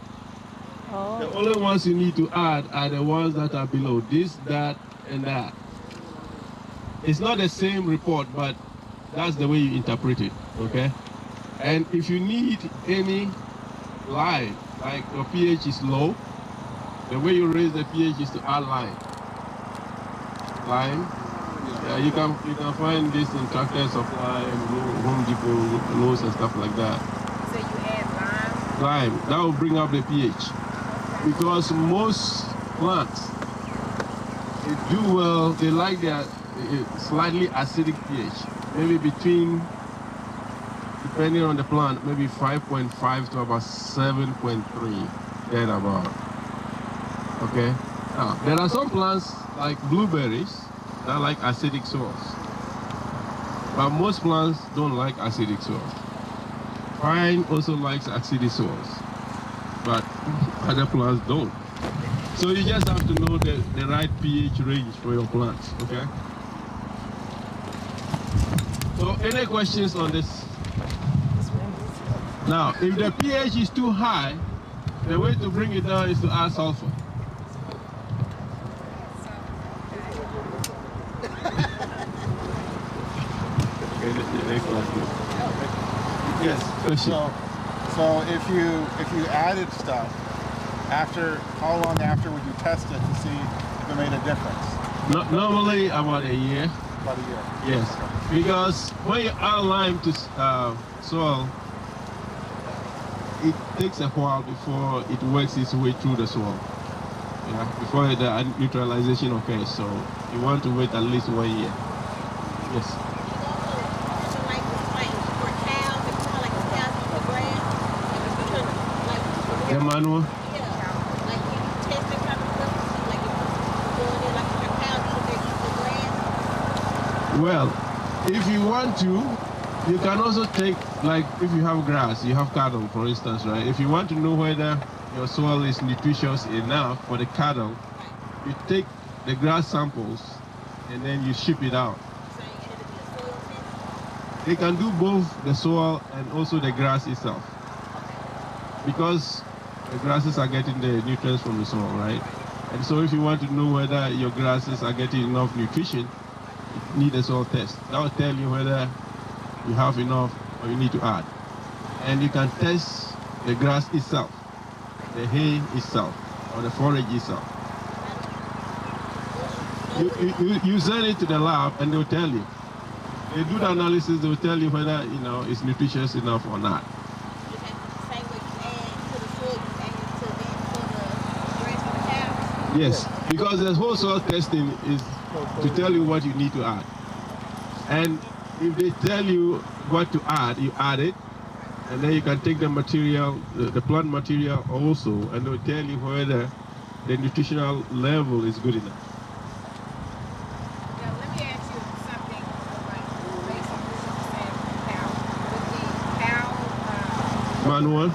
Speaker 5: Oh. The only ones you need to add are the ones that are below, this, that, and that. It's not the same report, but that's the way you interpret it, okay? And if you need any lime, like your pH is low, the way you raise the pH is to add lime. Lime. Yeah, you can find this in Tractor Supply, Home Depot, Lowe's and stuff like that.
Speaker 2: So you add lime?
Speaker 5: Lime, that will bring up the pH. Because most plants, they do well, they like their slightly acidic pH. Maybe between, depending on the plant, maybe 5.5 to about 7.3, then about. Okay? Now, there are some plants like blueberries that like acidic soils. But most plants don't like acidic soils. Pine also likes acidic soils, but other plants don't. So you just have to know the right pH range for your plants, okay? So any questions on this? Now, if the pH is too high, the way to bring it down is to add sulfur. Yes.
Speaker 6: So if you added stuff, how long after would you test it to see if it made a difference?
Speaker 5: Normally about a year.
Speaker 6: About a year.
Speaker 5: Yes, because when you add lime to soil, it takes a while before it works its way through the soil. Yeah, before the neutralization occurs. So you want to wait at least 1 year. Yes. The manual?
Speaker 4: Yeah, like you test that kind of stuff to see like if it's doing it like a cow eating their grass.
Speaker 5: Well, if you want to, you can also take, like if you have grass, you have cattle for instance, right? If you want to know whether your soil is nutritious enough for the cattle, you take the grass samples and then you ship it out. They can do both the soil and also the grass itself. Because the grasses are getting the nutrients from the soil, right? And so if you want to know whether your grasses are getting enough nutrition, you need a soil test. That will tell you whether you have enough or you need to add. And you can test the grass itself, the hay itself, or the forage itself. You send it to the lab and they'll tell you. They do the analysis, they'll tell you whether it's nutritious enough or not. Yes, because the whole soil testing is to tell you what you need to add. And if they tell you what to add, you add it, and then you can take the material, the plant material also, and they'll tell you whether the nutritional level is good enough.
Speaker 2: Now, let me ask you something, like, based on what you said with the cow,
Speaker 5: Manual?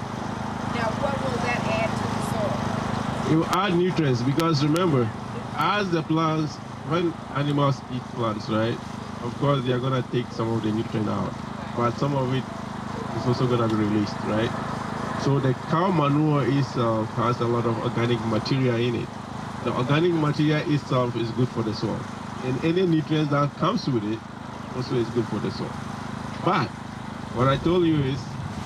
Speaker 2: now, what will that add to the soil?
Speaker 5: It will add nutrients, because remember, as the plants, when animals eat plants, right, of course they are going to take some of the nutrient out, but some of it is also going to be released, right? So the cow manure itself has a lot of organic material in it. The organic material itself is good for the soil, and any nutrients that comes with it also is good for the soil. But what I told you is,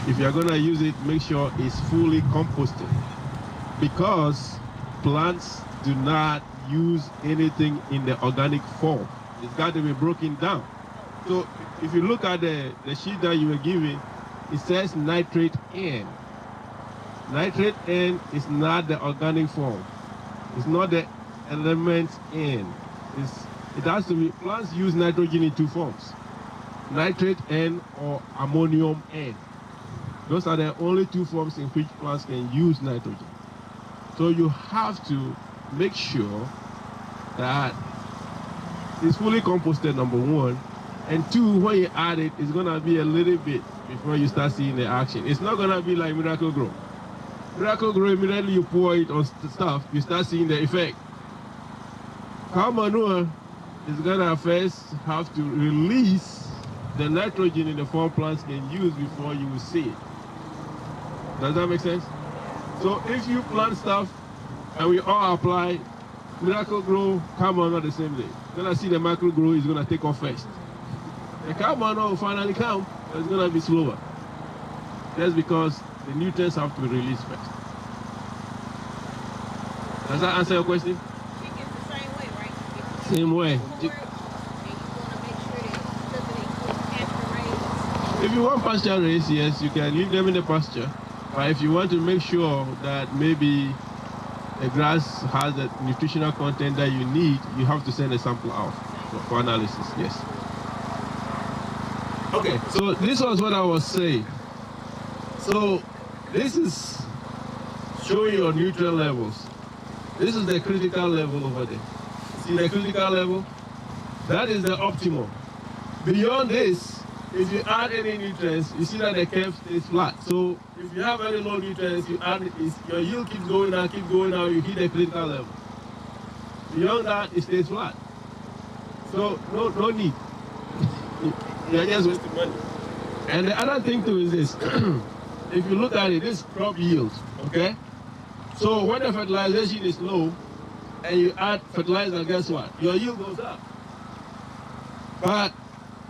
Speaker 5: if you're going to use it, make sure it's fully composted, because plants do not use anything in the organic form. It's got to be broken down. So if you look at the sheet that you were given, it says nitrate N. Nitrate N is not the organic form. It's not the element N. It has to be, plants use nitrogen in two forms: nitrate N or ammonium N. Those are the only two forms in which plants can use nitrogen. So you have to make sure that it's fully composted, number one, and two, when you add it, it's gonna be a little bit before you start seeing the action. It's not gonna be like Miracle Grow. Miracle Grow, immediately you pour it on stuff, you start seeing the effect. Cow manure is gonna first have to release the nitrogen in the form plants can use before you will see it. Does that make sense? So if you plant stuff and we all apply Miracle Grow, cow manure the same day, gonna see the Miracle Grow is gonna take off first. The cow manure will finally come, but it's gonna be slower. That's because the nutrients have to be released first. Does that answer your question?
Speaker 4: Chicken's the same way, right?
Speaker 5: Same way. If you want pasture raised, yes, you can leave them in the pasture. But if you want to make sure that maybe the grass has the nutritional content that you need, you have to send a sample out for analysis, yes. Okay, so this was what I was saying. So this is showing your nutrient levels. This is the critical level over there. See the critical level? That is the optimal. Beyond this, if you add any nutrients, you see that the curve stays flat. So if you have any low nutrients, you add your yield keeps going down, you hit the critical level. Beyond that, it stays flat. So no need. You're just wasting money. And the other thing too is this. If you look at it, this crop yield, okay? So when the fertilization is low and you add fertilizer, guess what? Your yield goes up. But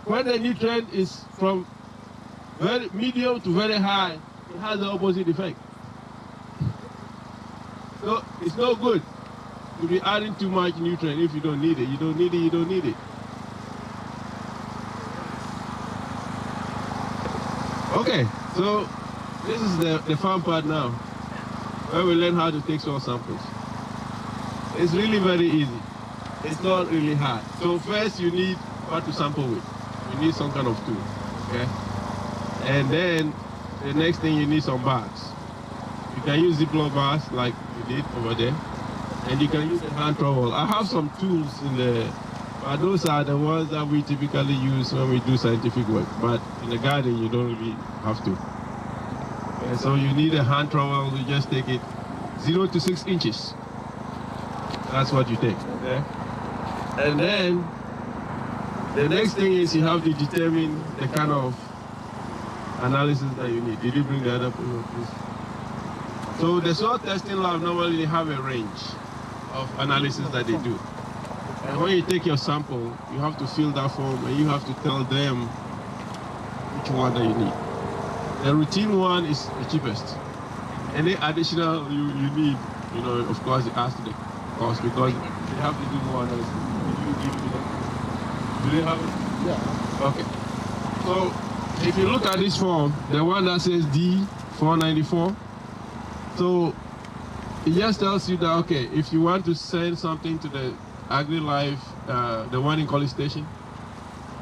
Speaker 5: when the nutrient is from very medium to very high, it has the opposite effect. So it's no good to be adding too much nutrient if you don't need it. You don't need it, you don't need it. Okay, so this is the fun part now, where we learn how to take soil samples. It's really very easy. It's not really hard. So first you need what to sample with. You need some kind of tool, okay? And then the next thing, you need some bags. You can use Ziploc bags like you did over there, and you can use a hand trowel. I have some tools in there, but those are the ones that we typically use when we do scientific work. But in the garden, you don't really have to. And so you need a hand trowel. You just take it 0 to 6 inches. That's what you take, okay? And then the next thing is you have to determine the kind of analysis that you need. Did you bring the other paper, please? So the soil testing lab normally have a range of analysis that they do. And when you take your sample, you have to fill that form and you have to tell them which one that you need. The routine one is the cheapest. Any additional you need, you know, of course it has to the cost because they have to do more analysis. Did you give me that? Do they have it? Yeah. Okay. So if you look at this form, the one that says D494, so it just tells you that, okay, if you want to send something to the AgriLife, the one in College Station,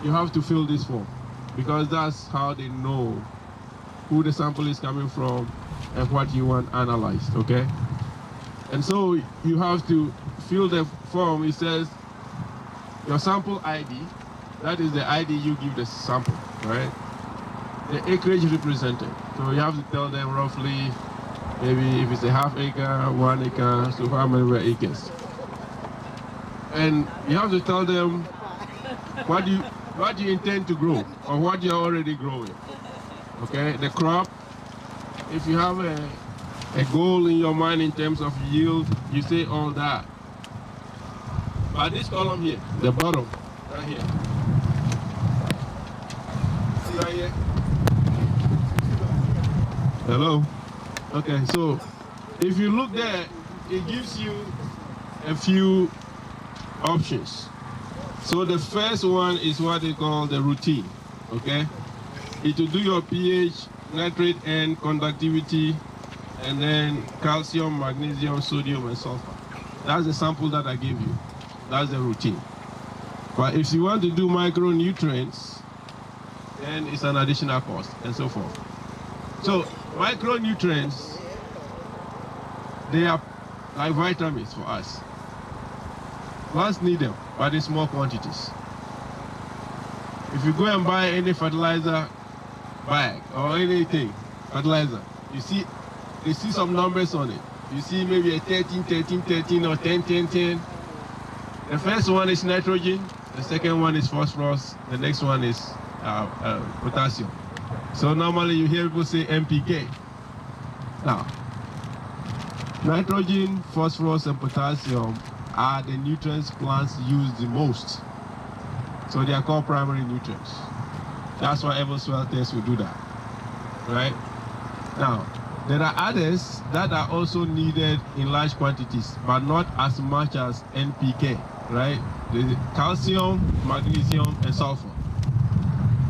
Speaker 5: you have to fill this form because that's how they know who the sample is coming from and what you want analyzed, okay? And so you have to fill the form. It says your sample ID, that is the ID you give the sample, right? The acreage represented. So you have to tell them roughly, maybe if it's a half acre, 1 acre, so how many acres. And you have to tell them what you intend to grow or what you're already growing. Okay, the crop, if you have a goal in your mind in terms of yield, you say all that. But this column here, the bottom, right here. See right here? Hello? Okay, so if you look there, it gives you a few options. So the first one is what they call the routine, okay? It will do your pH, nitrate and conductivity, and then calcium, magnesium, sodium, and sulfur. That's the sample that I gave you. That's the routine. But if you want to do micronutrients, then it's an additional cost, and so forth. So micronutrients, they are like vitamins for us. Plants need them, but in small quantities. If you go and buy any fertilizer bag or anything, fertilizer, you see some numbers on it. You see maybe a 13, 13, 13 or 10, 10, 10. The first one is nitrogen, the second one is phosphorus, the next one is potassium. So normally you hear people say NPK. Now, nitrogen, phosphorus, and potassium are the nutrients plants use the most. So they are called primary nutrients. That's why every soil test will do that, right? Now, There are others that are also needed in large quantities, but not as much as NPK, right? The calcium, magnesium, and sulfur.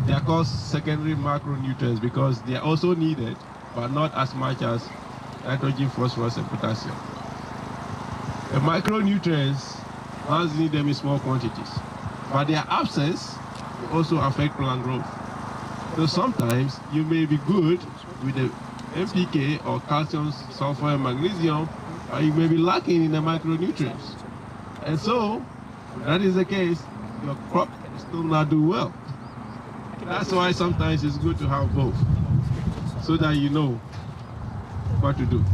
Speaker 5: They are called secondary macronutrients because they are also needed, but not as much as nitrogen, phosphorus, and potassium. The micronutrients, plants need them in small quantities, but their absence will also affect plant growth. So sometimes you may be good with the NPK or calcium, sulfur, and magnesium, but you may be lacking in the micronutrients. And so, if that is the case, your crop will still not do well. That's why sometimes it's good to have both, so that you know what to do.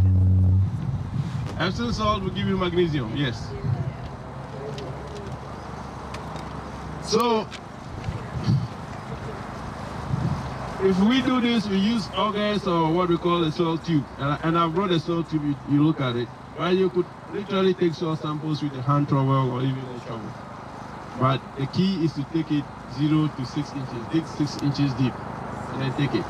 Speaker 5: Epsom salt will give you magnesium, yes. So, if we do this, we use augers or what we call a soil tube. And I brought a soil tube, you look at it. Right, you could literally take soil samples with a hand trowel or even a shovel. But the key is to take it 0 to 6 inches. Dig 6 inches deep and then take it.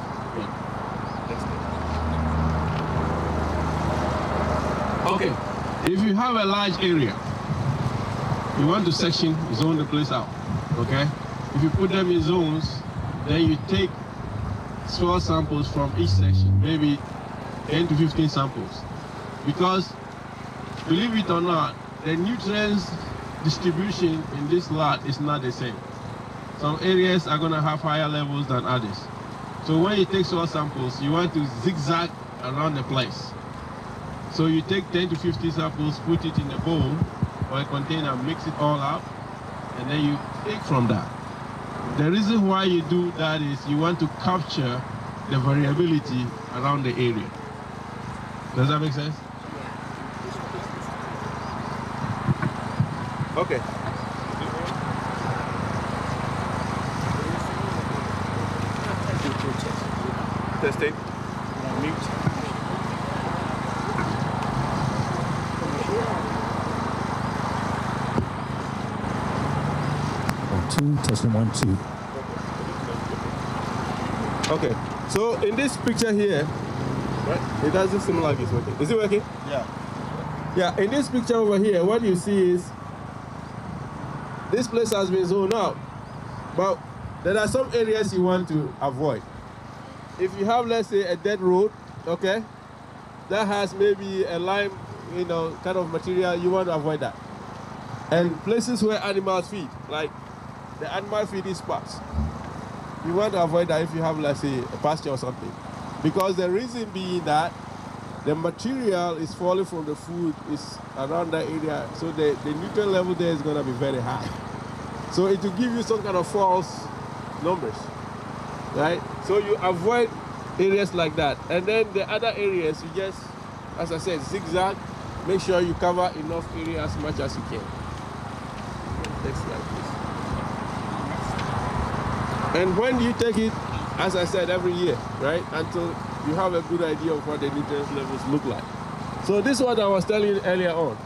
Speaker 5: Okay, if you have a large area, you want to section, zone the place out. Okay, if you put them in zones, then you take soil samples from each section, maybe 10 to 15 samples. Because, believe it or not, the nutrients distribution in this lot is not the same. Some areas are going to have higher levels than others. So when you take soil samples, you want to zigzag around the place. So you take 10 to 50 samples, put it in a bowl or a container, mix it all up, and then you take from that. The reason why you do that is you want to capture the variability around the area. Does that make sense? Okay. Testing. Mute.
Speaker 8: 2, testing 1, 2.
Speaker 5: Okay. So in this picture here, right? It doesn't seem like it's working. Is it working?
Speaker 6: Yeah.
Speaker 5: Yeah. In this picture over here, what you see is this place has been zoned out, but there are some areas you want to avoid. If you have, let's say, a dead road, okay, that has maybe a lime, kind of material, you want to avoid that. And places where animals feed, like the animal feeding spots, you want to avoid that if you have, let's say, a pasture or something. Because the reason being that the material is falling from the food is around that area, so the nutrient level there is going to be very high. So it will give you some kind of false numbers, right? So you avoid areas like that. And then the other areas, you just, as I said, zigzag, make sure you cover enough area as much as you can. Next slide, please. And when you take it, as I said, every year, right, until you have a good idea of what the nutrient levels look like. So this is what I was telling you earlier on.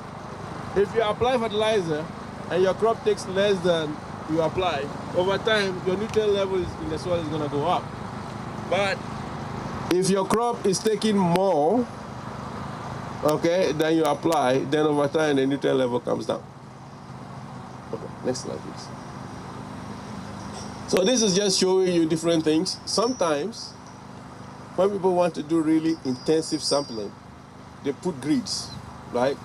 Speaker 5: If you apply fertilizer and your crop takes less than you apply, over time, your nutrient level in the soil is going to go up. But if your crop is taking more, okay, than you apply, then over time, the nutrient level comes down. Okay, next slide, please. So this is just showing you different things. Sometimes, when people want to do really intensive sampling, they put grids, right?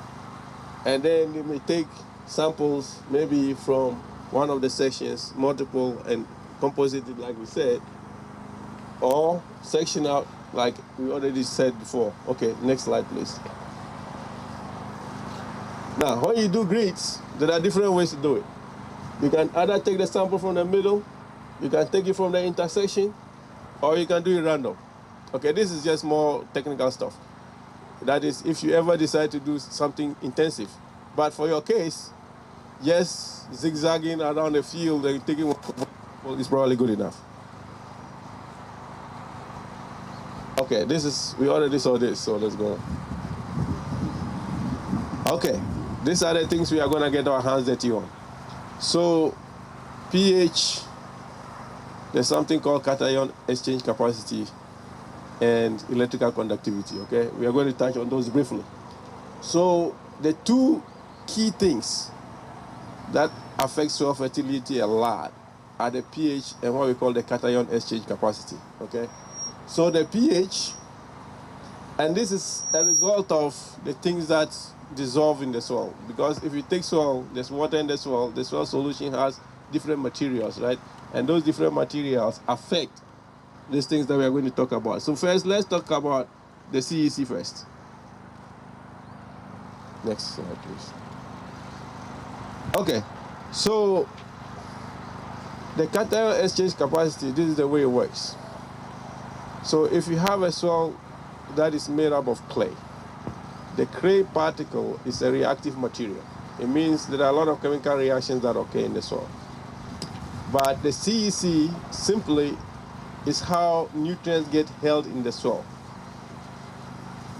Speaker 5: And then they may take samples maybe from one of the sections, multiple, and composite it like we said, or section out like we already said before. Okay, next slide, please. Now, when you do grids, there are different ways to do it. You can either take the sample from the middle, you can take it from the intersection, or you can do it random. Okay, this is just more technical stuff. That is, if you ever decide to do something intensive. But for your case, yes, zigzagging around the field and taking one is probably good enough. Okay, we already saw this, so let's go. Okay, these are the things we are going to get our hands dirty on. So, pH, there's something called cation exchange capacity. and electrical conductivity, okay? We are going to touch on those briefly. So the two key things that affect soil fertility a lot are the pH and what we call the cation exchange capacity, okay? So the pH, and this is a result of the things that dissolve in the soil, because if you take soil, there's water in the soil solution has different materials, right? And those different materials affect these things that we are going to talk about. So first, let's talk about the CEC first. Next slide, please. Okay, so the cation exchange capacity, this is the way it works. So if you have a soil that is made up of clay, the clay particle is a reactive material. It means there are a lot of chemical reactions that occur in the soil. But the CEC simply is how nutrients get held in the soil,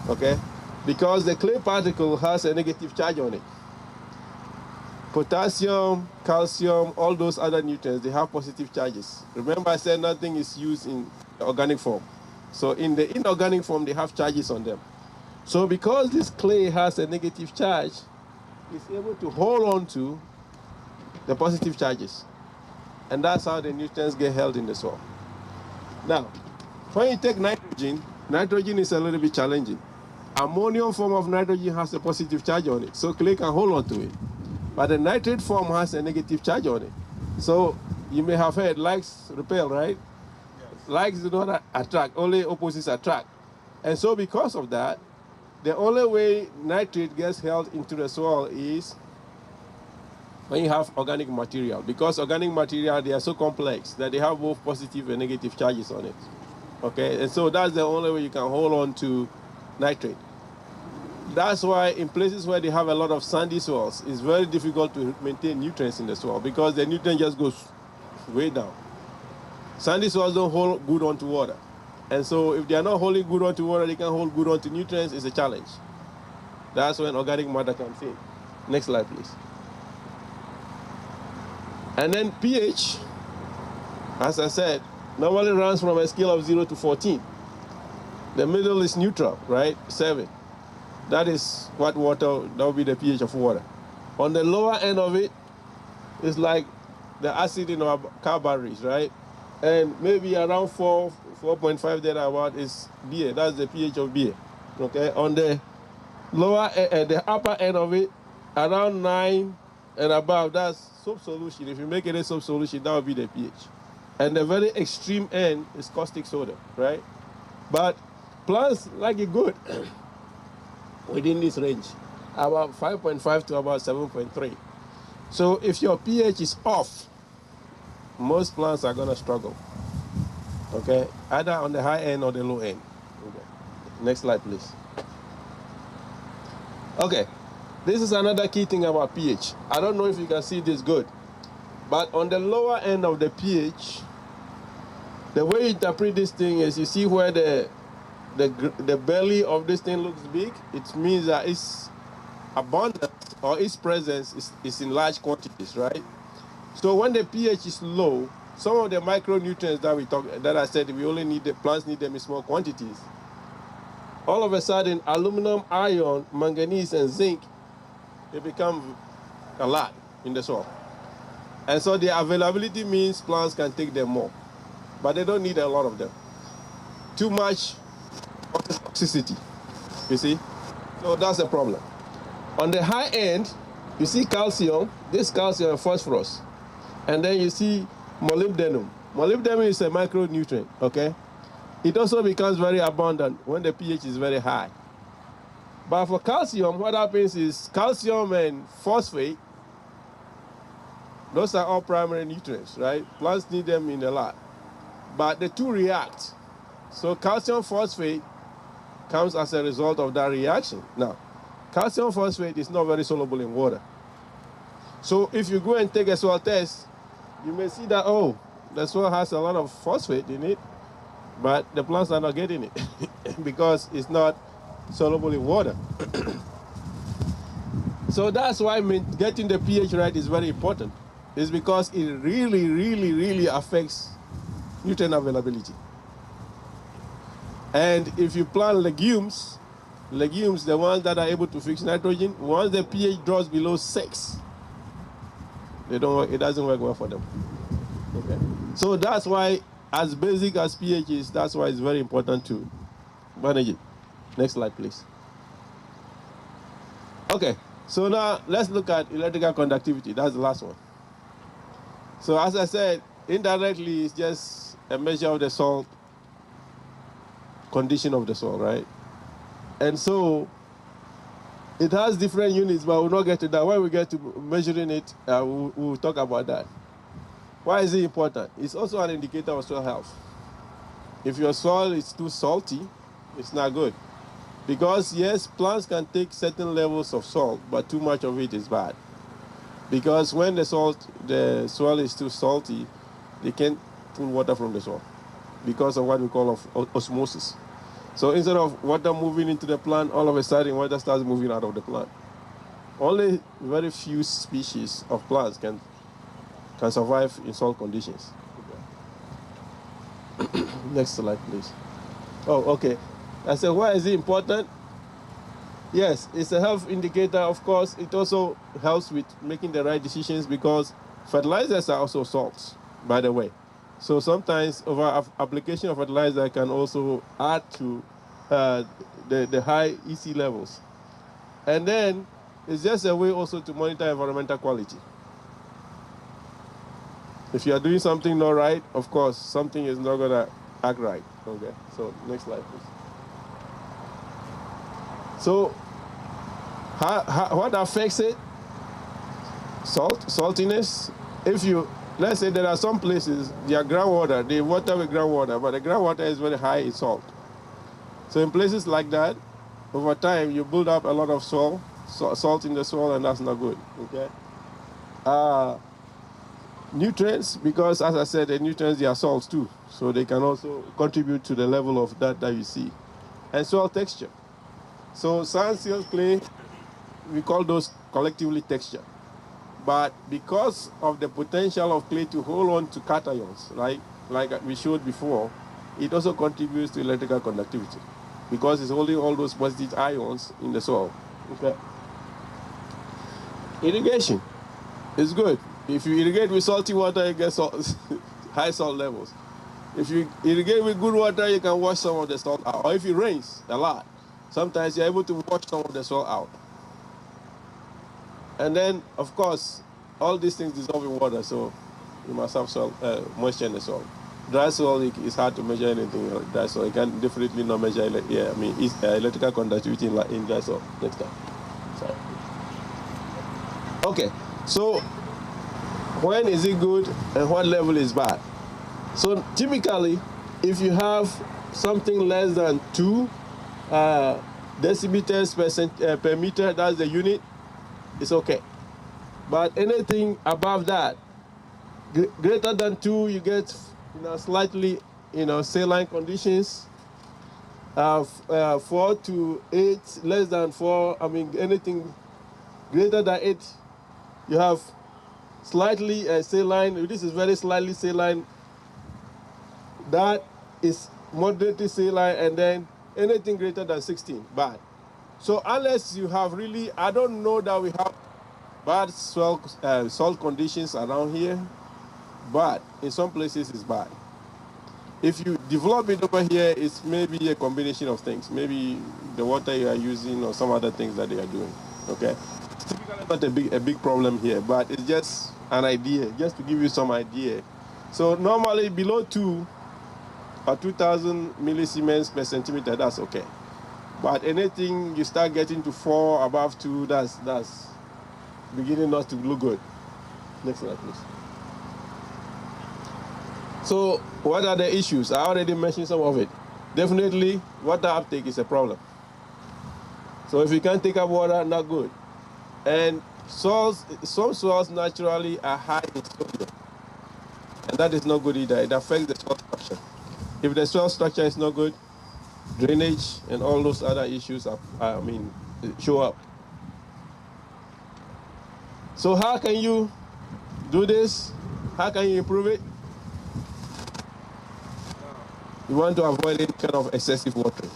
Speaker 5: okay? Because the clay particle has a negative charge on it. Potassium, calcium, all those other nutrients, they have positive charges. Remember I said nothing is used in organic form. So in the inorganic form, they have charges on them. So because this clay has a negative charge, it's able to hold on to the positive charges. And that's how the nutrients get held in the soil. Now, when you take nitrogen, nitrogen is a little bit challenging. Ammonium form of nitrogen has a positive charge on it, so clay can hold on to it. But the nitrate form has a negative charge on it. So you may have heard likes repel, right? Yes. Likes do not attract, only opposites attract. And so because of that, the only way nitrate gets held into the soil is when you have organic material. Because organic material, they are so complex that they have both positive and negative charges on it. Okay, and so that's the only way you can hold on to nitrate. That's why in places where they have a lot of sandy soils, it's very difficult to maintain nutrients in the soil because the nutrient just goes way down. Sandy soils don't hold good onto water. And so if they are not holding good onto water, they can hold good onto nutrients, it's a challenge. That's when organic matter comes in. Next slide, please. And then pH, as I said, normally runs from a scale of 0 to 14. The middle is neutral, right? 7. That is what water, that would be the pH of water. On the lower end of it, it's like the acid in our car batteries, right? And maybe around 4.5 there about is beer. That's the pH of beer, okay? On the lower, the upper end of it, around 9 and above, that's soap solution. If you make it a soap solution, that would be the pH. And the very extreme end is caustic soda, right? But plants like it good within this range, about 5.5 to about 7.3. So if your pH is off, most plants are gonna struggle, okay? Either on the high end or the low end. Okay. Next slide, please. Okay, this is another key thing about pH. I don't know if you can see this good, but on the lower end of the pH, the way you interpret this thing is you see where the belly of this thing looks big, it means that its abundance or its presence is in large quantities, right? So when the pH is low, some of the micronutrients that I said we only need, the plants need them in small quantities. All of a sudden, aluminum, iron, manganese, and zinc, they become a lot in the soil. And so the availability means plants can take them more, but they don't need a lot of them. Too much toxicity, you see? So that's a problem. On the high end, you see calcium, this calcium and phosphorus. And then you see molybdenum. Molybdenum is a micronutrient, okay? It also becomes very abundant when the pH is very high. But for calcium, what happens is calcium and phosphate, those are all primary nutrients, right? Plants need them in a lot. But the two react. So calcium phosphate comes as a result of that reaction. Now, calcium phosphate is not very soluble in water. So if you go and take a soil test, you may see that, oh, the soil has a lot of phosphate in it, but the plants are not getting it because it's not soluble in water. So that's why getting the pH right is very important. It's because it really, really, really affects nutrient availability. And if you plant legumes, the ones that are able to fix nitrogen, once the pH drops below 6, they don't work, it doesn't work well for them. Okay. So that's why, as basic as pH is, that's why it's very important to manage it. Next slide, please. Okay, so now let's look at electrical conductivity. That's the last one. So as I said, indirectly, it's just a measure of the salt condition of the soil, right? And so it has different units, but we'll not get to that. When we get to measuring it, we'll talk about that. Why is it important? It's also an indicator of soil health. If your soil is too salty, it's not good. Because yes, plants can take certain levels of salt, but too much of it is bad. Because when the soil is too salty, they can't pull water from the soil because of what we call osmosis. So instead of water moving into the plant, all of a sudden water starts moving out of the plant. Only very few species of plants can survive in salt conditions. Next slide, please. Oh, okay. I said, why is it important? Yes, it's a health indicator, of course. It also helps with making the right decisions because fertilizers are also salts, by the way. So sometimes over application of fertilizer can also add to the high EC levels. And then it's just a way also to monitor environmental quality. If you are doing something not right, of course, something is not going to act right. Okay, so next slide, please. So what affects it? Saltiness. If you, let's say there are some places, their groundwater, they water with groundwater, but the groundwater is very high in salt. So in places like that, over time, you build up a lot of salt in the soil, and that's not good, okay? Nutrients, because as I said, the nutrients, they are salts too. So they can also contribute to the level of that you see. And soil texture. So sand, silt, clay, we call those collectively texture. But because of the potential of clay to hold on to cations, right, like we showed before, it also contributes to electrical conductivity because it's holding all those positive ions in the soil. Okay. Irrigation is good. If you irrigate with salty water, you get high salt levels. If you irrigate with good water, you can wash some of the salt out. Or if it rains a lot, sometimes you're able to wash some of the salt out. And then, of course, all these things dissolve in water, so you must have moisture in the soil. Dry soil is hard to measure anything. Dry soil, you can definitely not measure. Electrical conductivity in dry soil. Next time. Sorry. Okay, so when is it good and what level is bad? So typically, if you have something less than 2 deciliters per meter, that's the unit, it's okay. But anything above that, greater than 2, you get slightly saline conditions. 4 to 8, less than 4, anything greater than 8, you have slightly saline. This is very slightly saline. That is moderately saline, and then anything greater than 16, bad. So unless you have really, I don't know that we have bad salt conditions around here, but in some places it's bad. If you develop it over here, it's maybe a combination of things. Maybe the water you are using or some other things that they are doing. Okay, it's typically not a big problem here, but it's just an idea, just to give you some idea. So normally below 2 or 2,000 millisiemens per centimeter, that's okay. But anything you start getting to 4, above 2, that's beginning not to look good. Next slide, please. So what are the issues? I already mentioned some of it. Definitely, water uptake is a problem. So if you can't take up water, not good. And some soils naturally are high in sodium, and that is not good either. It affects the soil structure. If the soil structure is not good, drainage and all those other issues show up. So how can you do this? How can you improve it? You want to avoid any kind of excessive watering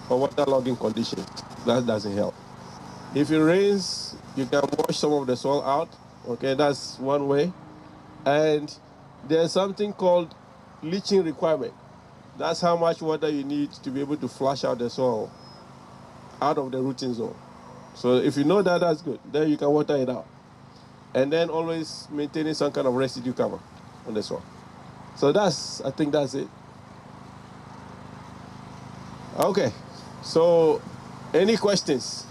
Speaker 5: or waterlogging condition. That doesn't help. If it rains, you can wash some of the soil out. Okay, that's one way. And there's something called leaching requirement. That's how much water you need to be able to flush out the soil out of the rooting zone. So if you know that, that's good. Then you can water it out. And then always maintaining some kind of residue cover on the soil. So I think that's it. Okay, so any questions?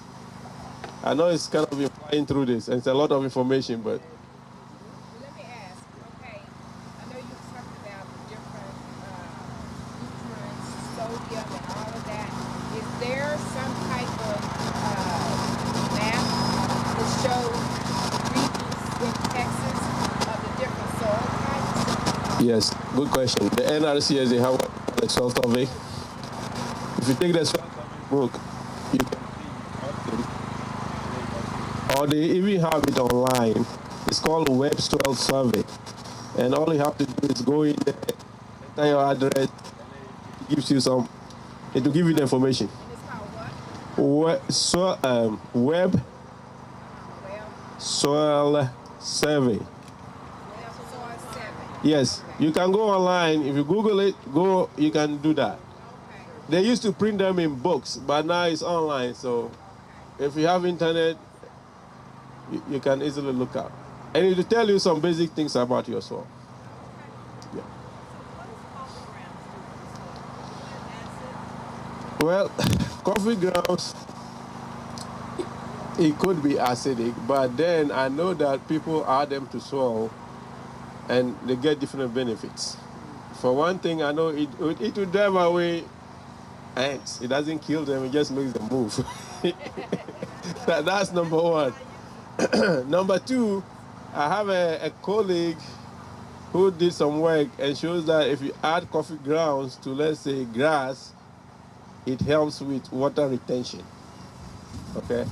Speaker 5: I know it's kind of been flying through this, and it's a lot of information, but.
Speaker 2: Let me ask, okay, I know you talked about the different nutrients, sodium and all of that. Is there some type of map to show regions in Texas of the different soil types?
Speaker 5: Yes, good question. The NRCS, they have the soil survey. If you take the soil survey book, you can or they even have it online. It's called Web Soil Survey. And all you have to do is go in there, enter your address, and it gives you it will give you the information.
Speaker 2: And it's called what?
Speaker 5: Web Soil Survey.
Speaker 2: Web Soil Survey.
Speaker 5: Yes, you can go online. If you Google it, you can do that.
Speaker 2: Okay.
Speaker 5: They used to print them in books, but now it's online. So if you have internet, you can easily look up. And it will tell you some basic things about your soil. Yeah. Well, coffee grounds, it could be acidic, but then I know that people add them to soil and they get different benefits. For one thing, I know it will drive away ants. It doesn't kill them, it just makes them move. That's number one. Number two, I have a colleague who did some work and shows that if you add coffee grounds to, let's say, grass, it helps with water retention. Okay?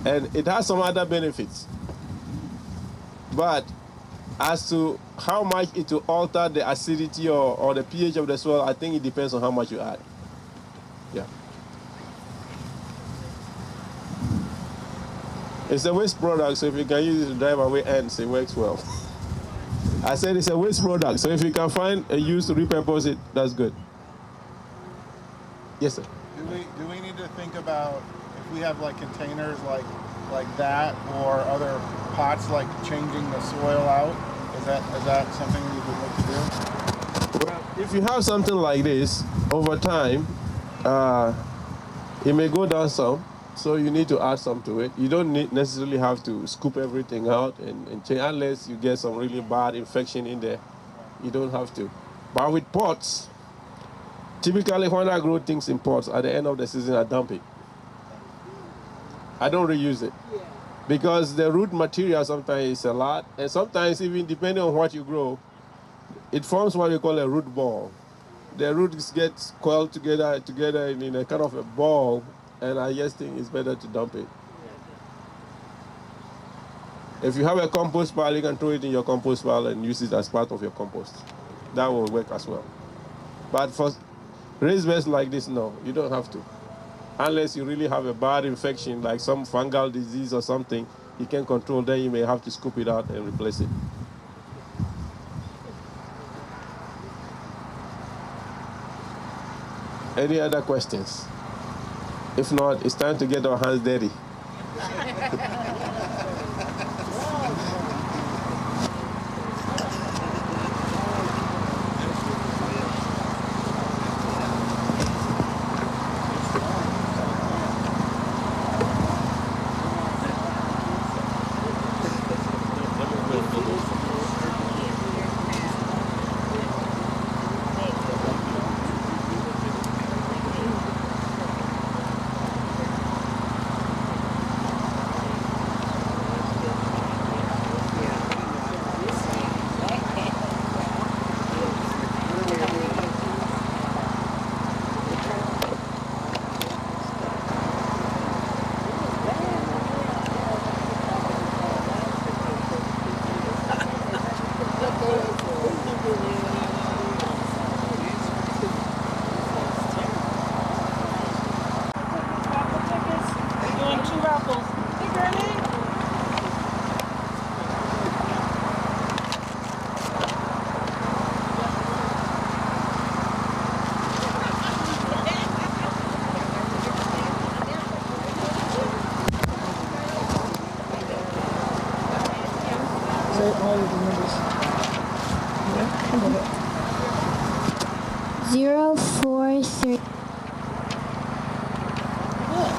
Speaker 5: And it has some other benefits. But as to how much it will alter the acidity or the pH of the soil, I think it depends on how much you add. Yeah. It's a waste product, so if you can use it to drive away ants, it works well. I said it's a waste product, so if you can find a use to repurpose it, that's good. Yes, sir.
Speaker 6: Do we need to think about if we have like containers like that or other pots like changing the soil out? Is that something we would look to do?
Speaker 5: Well, if you have something like this over time, it may go down some. So you need to add some to it. You don't necessarily have to scoop everything out and change unless you get some really bad infection in there. You don't have to. But with pots, typically when I grow things in pots, at the end of the season I dump it. I don't reuse it. Because the root material sometimes is a lot, and sometimes even depending on what you grow, it forms what we call a root ball. The roots get coiled together in a kind of a ball, and I just think it's better to dump it. If you have a compost pile, you can throw it in your compost pile and use it as part of your compost. That will work as well. But for raised beds like this, no, you don't have to. Unless you really have a bad infection, like some fungal disease or something, you can control, then you may have to scoop it out and replace it. Any other questions? If not, it's time to get our hands dirty.
Speaker 3: Say all of the numbers. Yeah. Go ahead.
Speaker 9: 0, 4, 3.
Speaker 3: Good.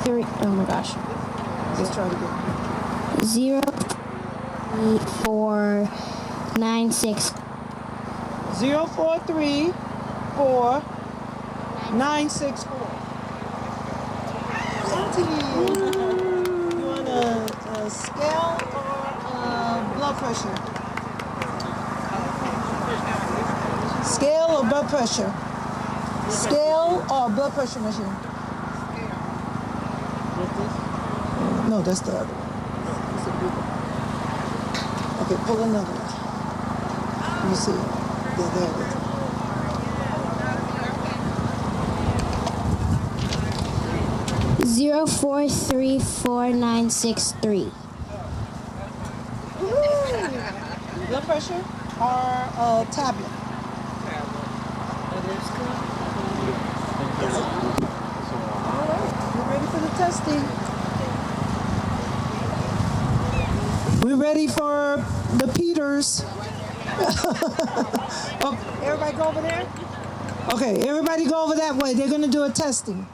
Speaker 9: 3. Oh my gosh.
Speaker 3: Let's try it again.
Speaker 9: 0, 3, 4, 9, 6.
Speaker 3: 0, 4, 3, 4, 9, 6, 4. Auntie, you want a scale or blood pressure? Scale or blood pressure? Scale or blood pressure machine? No, that's the other one. That's the big one. Okay, pull another one. Let me see. Yeah, there it is.
Speaker 9: 0, 4, 3, 4, 9, 6, 3.
Speaker 3: Blood pressure or tablet? All right, we're ready for the testing. We're ready for the Peters. Oh, everybody go over there? Okay, everybody go over that way. They're going to do a testing.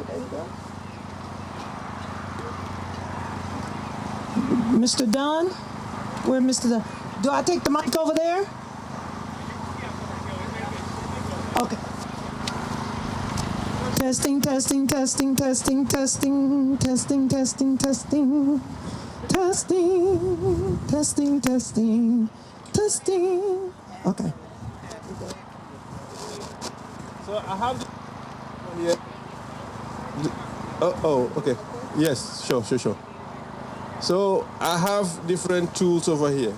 Speaker 3: There you go. Mr. Dunn? Where Mr. Dunn? Do I take the mic over there? Okay. Testing, testing, testing, testing, testing, testing, testing, testing. Testing, testing, testing, testing. Okay.
Speaker 5: So I have one here. Oh, okay. Yes, sure. So I have different tools over here.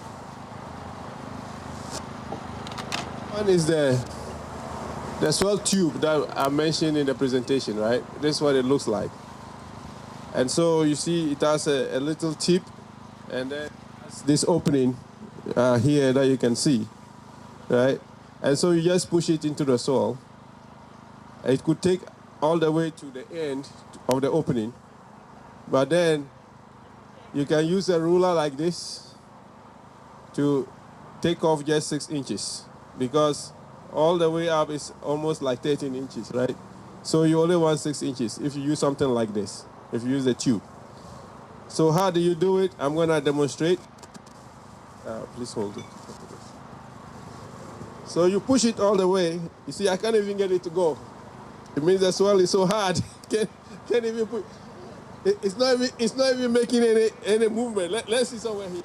Speaker 5: One is the swell tube that I mentioned in the presentation, right? This is what it looks like. And so you see it has a little tip, and then this opening here that you can see, right? And so you just push it into the soil. It could take all the way to the end of the opening, but then you can use a ruler like this to take off just 6 inches, because all the way up is almost like 13 inches, right? So you only want 6 inches if you use something like this, if you use a tube. So how do you do it? I'm gonna demonstrate. Please hold it. So you push it all the way. You see, I can't even get it to go. It means the swell is so hard. can't even put. It's not even making any movement. Let's see somewhere here.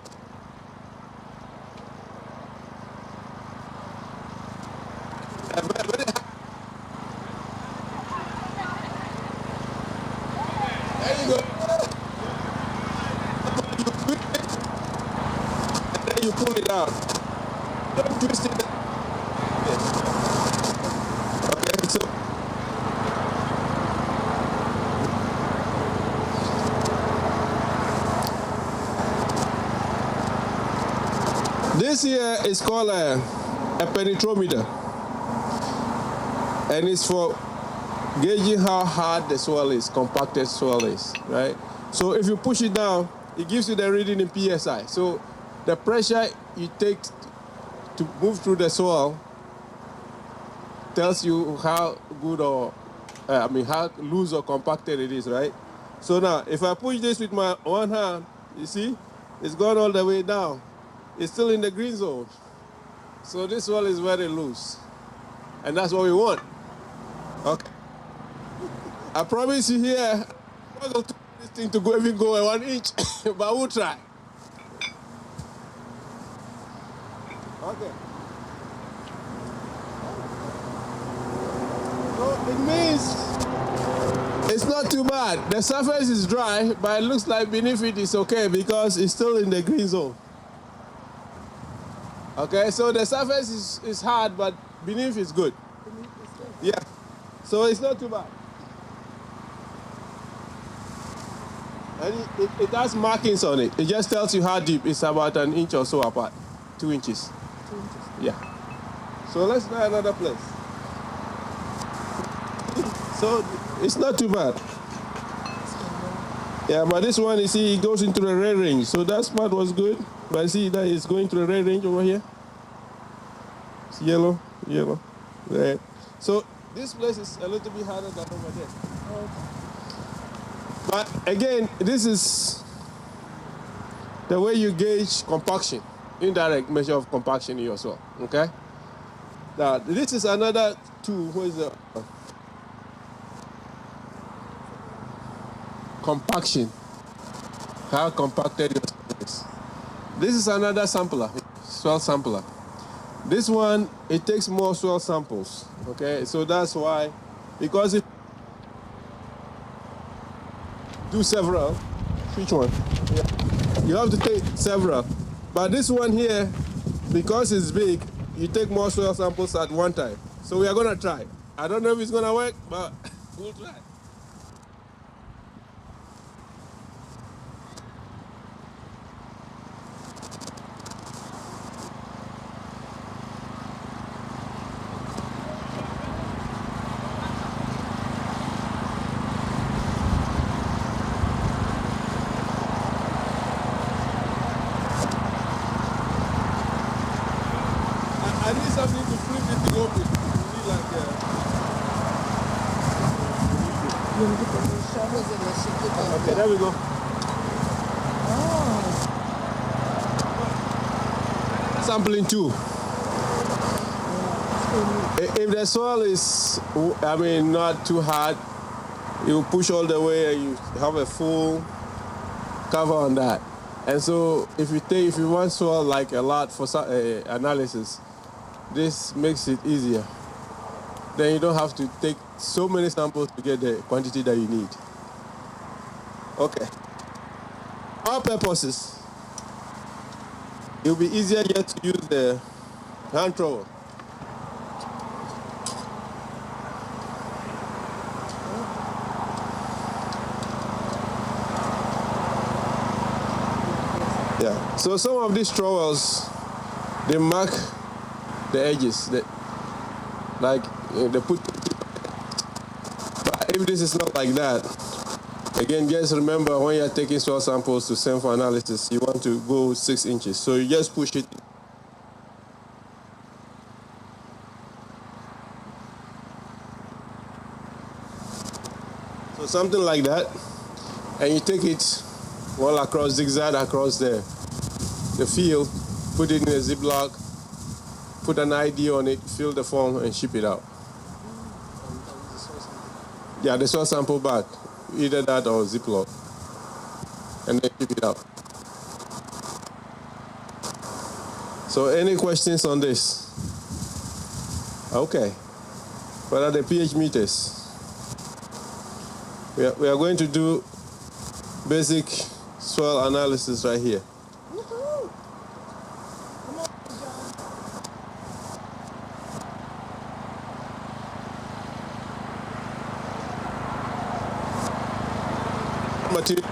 Speaker 5: There you go. And then you pull it out. Don't twist it. Okay, so. This here is called a penetrometer, and it's for gauging how hard the soil is, compacted soil is, right? So if you push it down, it gives you the reading in PSI. So the pressure you take to move through the soil tells you how good or, how loose or compacted it is, right? So now, if I push this with my one hand, you see, it's gone all the way down. It's still in the green zone. So this soil is very loose. And that's what we want. Okay. I promise you here, I'm not going to this thing to even go 1 inch, but we'll try. Okay. So it means it's not too bad. The surface is dry, but it looks like beneath it is okay because it's still in the green zone. Okay, so the surface is hard, but beneath is good. Yeah, so it's not too bad. And it has markings on it. It just tells you how deep. It's about 1 inch or so apart. 2 inches.
Speaker 3: 2 inches.
Speaker 5: Yeah. So let's try another place. So it's not too bad. Yeah, but this one, you see, it goes into the red range. So that part was good. But you see that it's going to the red range over here. It's yellow, yellow, red. So this place is a little bit harder than over there. But again, this is the way you gauge compaction, indirect measure of compaction in your soil. Okay? Now, this is another tool. What is the compaction? How compacted your soil is. This is another sampler, soil sampler. This one, it takes more soil samples. Okay, so that's why, because if do several, which one? Yeah. You have to take several. But this one here, because it's big, you take more soil samples at one time. So we are gonna try. I don't know if it's gonna work, but we'll try. I need something to flip it to open. You need like okay, there we go. Sampling two. If the soil is, not too hard, you push all the way and you have a full cover on that. And so if you want soil like a lot for analysis, this makes it easier. Then you don't have to take so many samples to get the quantity that you need. Okay. Our purposes, it will be easier yet to use the hand trowel. Yeah. So some of these trowels, they mark the edges, they put. But if this is not like that, again, just remember when you're taking soil samples to send for analysis, you want to go 6 inches. So you just push it. So something like that, and you take it all across, zigzag across the field, put it in a Ziploc, put an ID on it, fill the form, and ship it out. Yeah, the soil sample bag, either that or Ziploc, and then ship it out. So any questions on this? Okay. What are the pH meters? We are going to do basic soil analysis right here. Material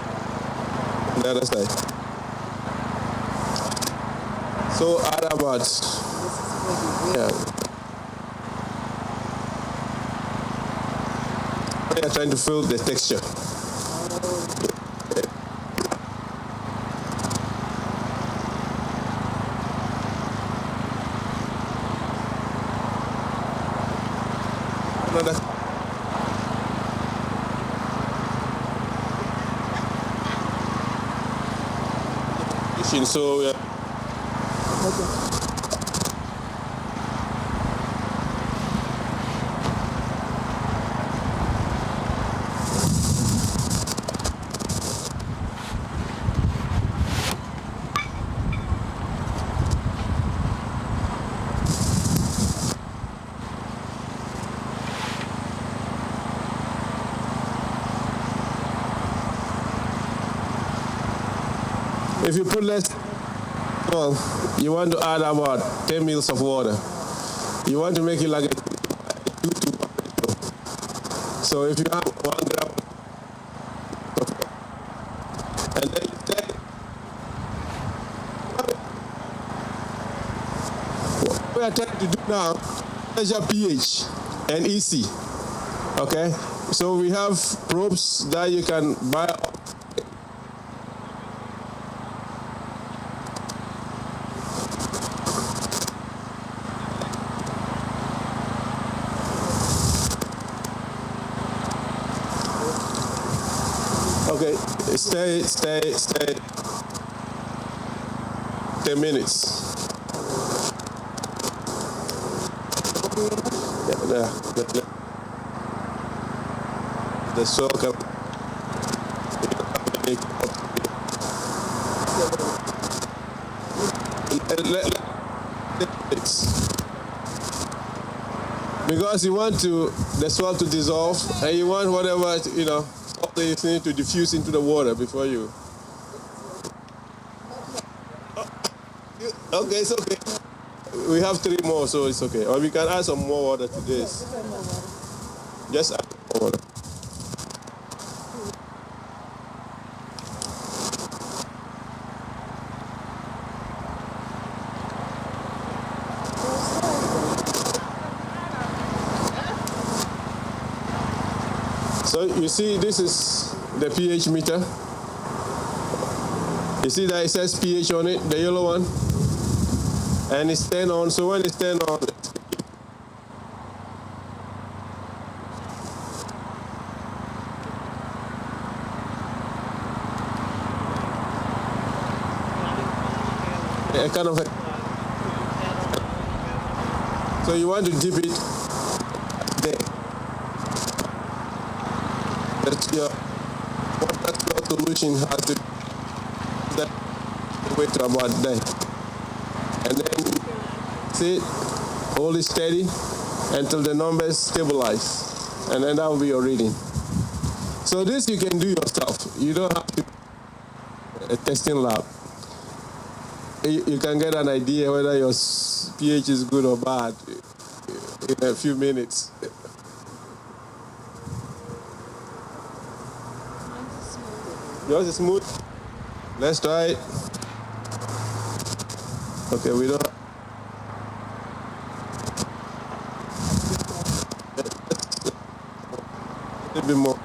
Speaker 5: on the other side. So add about, yeah. We are trying to feel the texture. Another. So yeah. Okay. If you put less, well, you want to add about 10 mils of water. You want to make it like a 2 to 1 ratio. So if you have 1 gram, and then you take, what we are trying to do now, measure pH and EC. Okay, so we have probes that you can buy Okay, stay. 10 minutes. Yeah, the soil can because you want the soil to dissolve, and you want whatever salt you need to diffuse into the water before you. Okay, it's okay. We have 3 more, so it's okay. Or we can add some more water to this. Just add more water. So you see, this is the pH meter. You see that it says pH on it, the yellow one? And it's 10 on, so when it's 10 on, kind of so you want to dip it there. That your solution has to that way to about there. And then see, hold it steady until the numbers stabilize. And then that will be your reading. So this you can do yourself. You don't have to a testing lab. You can get an idea whether your pH is good or bad in a few minutes. Yours is smooth. Let's try it. Okay, we don't. A little bit more.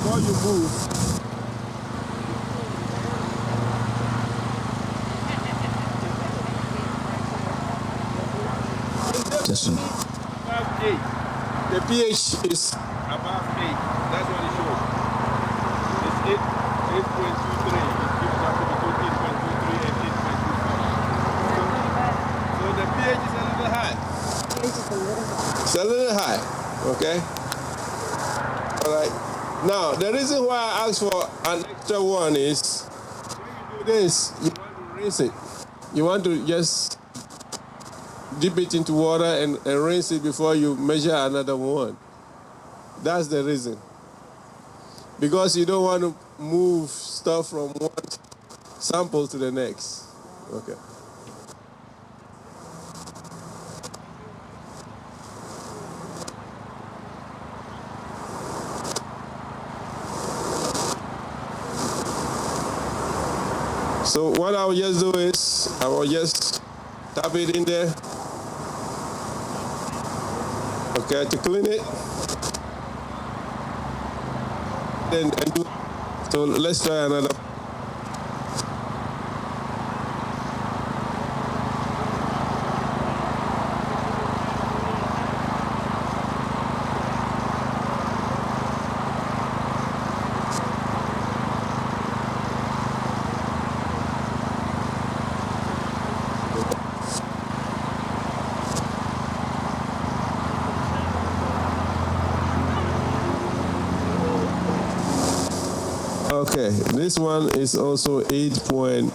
Speaker 5: Before you move, above 8. The pH is above 8. That's what it shows. It's 8.23. It gives up to between 8.23 and 8.25. So the pH is a little high. It's a little high. Okay. All right. Now, the reason why I asked for an extra one is when you do this, you want to rinse it. You want to just dip it into water and rinse it before you measure another one. That's the reason. Because you don't want to move stuff from one sample to the next. Okay. So what I will just do is, I will just tap it in there Okay, to clean it. Then so let's try another. Okay, this one is also 8.19.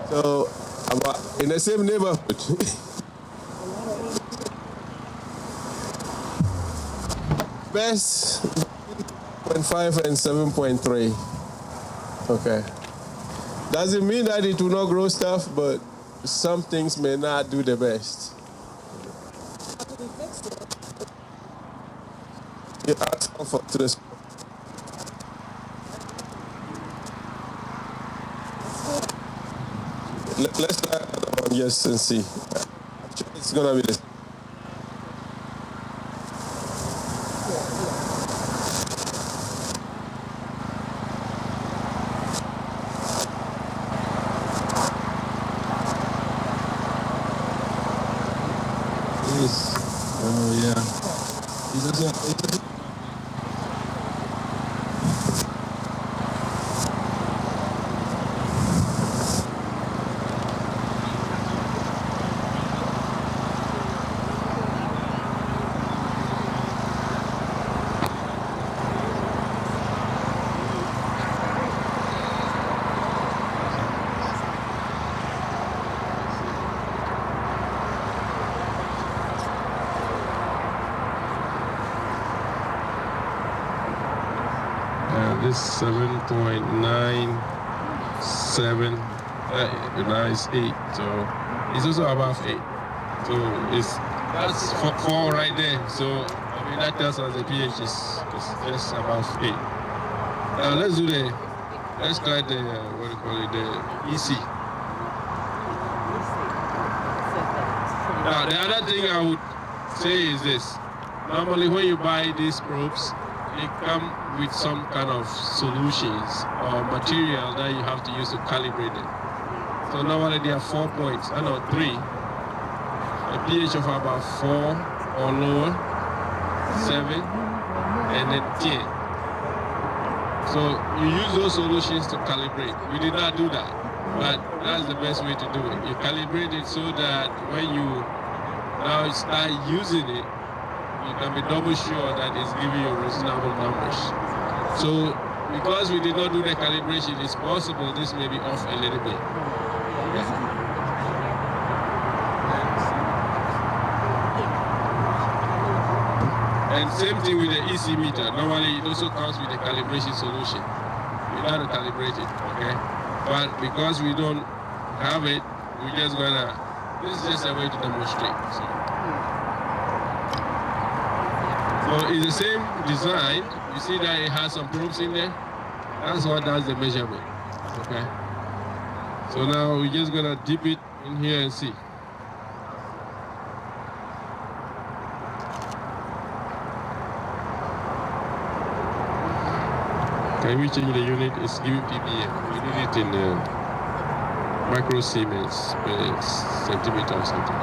Speaker 5: So, about in the same neighborhood. Best 0.5 and 7.3. Okay. Doesn't mean that it will not grow stuff, but some things may not do the best. You ask for to the let's try another one just and see. It's gonna be this. Oh yeah. It doesn't. This 7.97, now it's 8, so it's also above 8. So that's 4 right there. So I mean that tells us the pH is just above 8. Now let's try the what do you call it, the EC. Now the other thing I would say is this: normally when you buy these probes, they come with some kind of solutions or material that you have to use to calibrate it. So normally there are 4 points, 3, a pH of about 4 or lower, 7, and then 10. So you use those solutions to calibrate. We did not do that, but that's the best way to do it. You calibrate it so that when you now start using it, you can be double sure that it's giving you reasonable numbers. So, because we did not do the calibration, it's possible this may be off a little bit. And same thing with the EC meter. Normally, it also comes with a calibration solution. You got to calibrate it, okay? But because we don't have it, we're just gonna. This is just a way to demonstrate. So it's the same design. You see that it has some probes in there? That's what does the measurement, okay? So now we're just gonna dip it in here and see. Can we change the unit? It's giving ppm. We did it in micro Siemens per centimeter or something.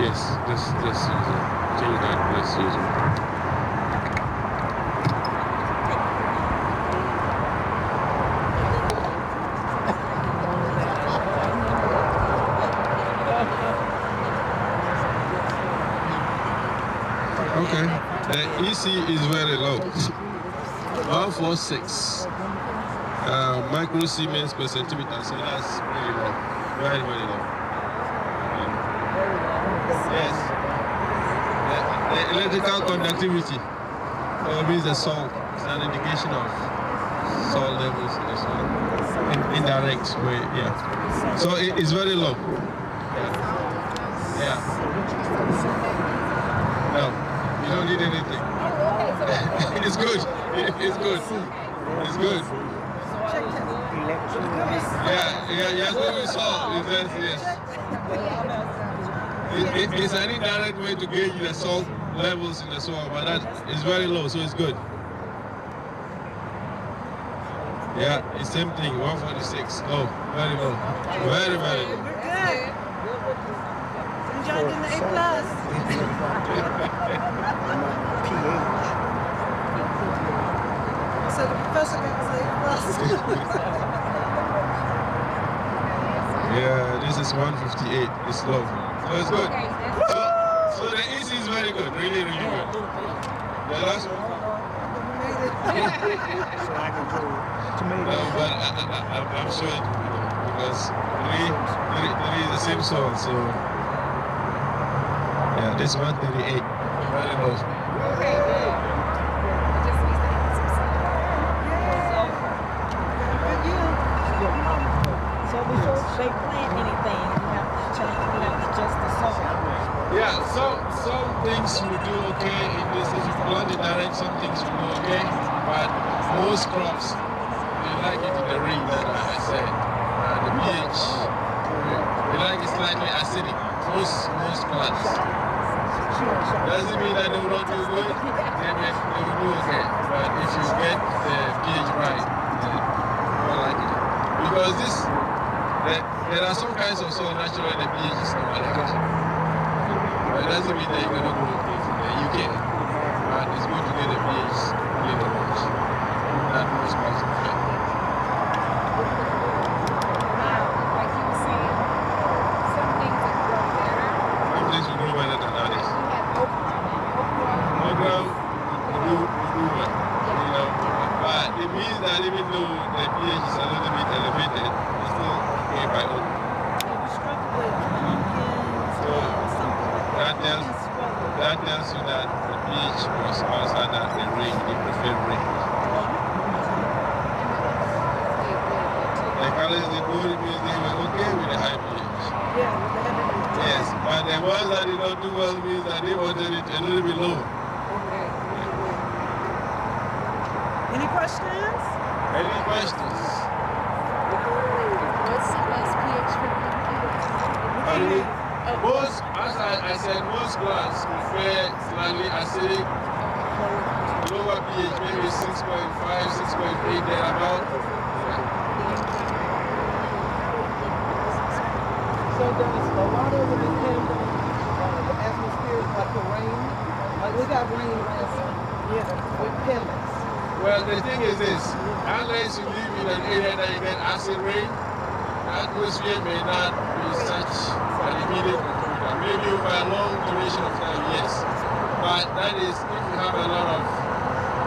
Speaker 5: Yes, let's use it. Change that, let's use it. Okay, the EC is very low. 146 micro Siemens per centimeter, so that's really low. Very, very low. Yes. The electrical conductivity means the salt. It's an indication of salt levels in the soil. Indirect way, yeah. So it's very low. Yeah. No, you don't need anything. It's good. It's good. It's good. Yeah, going with salt. Yes. It's an indirect way to gauge the salt levels in the soil, but that is very low, so it's good. Yeah, it's same thing, 146. Low, very low. Very low.
Speaker 3: We're good. Y'all getting the A+. So the professor got his A+.
Speaker 5: Yeah, this is 158. It's low. So it's good. So the easy is very good. Really, really good. The last one? But I'm sure it will, because three is the same soil, so yeah, this 138. Very low.
Speaker 4: So before they plant anything, you have to change, you have to adjust the soil.
Speaker 5: Yeah, some things will do okay in this. If you plant it direct, some things will do okay, but most crops, they like it in the ring that I said. The pH, they like it slightly acidic. Most plants. Doesn't mean that they will not do good, they will do okay. But if you get the pH right, then you will like it. Because there are some kinds of soil naturally the pH is not like it. But it doesn't mean that you're going to go okay from there. You can. But it's good to get the pH really much. That most crops are fine.
Speaker 2: Like you were saying, some things that grow better.
Speaker 5: Some things will grow better than others.
Speaker 2: We have okra.
Speaker 5: Okra will do well. You know, but it means that even though the pH is a little bit elevated, it's still okay by okra. So that tells you that the pH was outside the range, the preferred range. The colors they good, it means they were okay with the high pH. Yes, but the ones that did not do well means that they wanted it a little bit low.
Speaker 3: Any questions?
Speaker 5: Any questions?
Speaker 4: What's pH for
Speaker 5: Pardon me? Most, as I said, most plants prefer slightly acidic, lower pH, maybe 6.5, 6.8 thereabout.
Speaker 10: So does a lot of it depend on the atmosphere, like the rain? Like we got rain last with pellets.
Speaker 5: Well, the thing is this, unless you live in an area that you get acid rain, the atmosphere may not be such an immediate contributor. Maybe over a long duration of time, yes. But that is if you have a lot of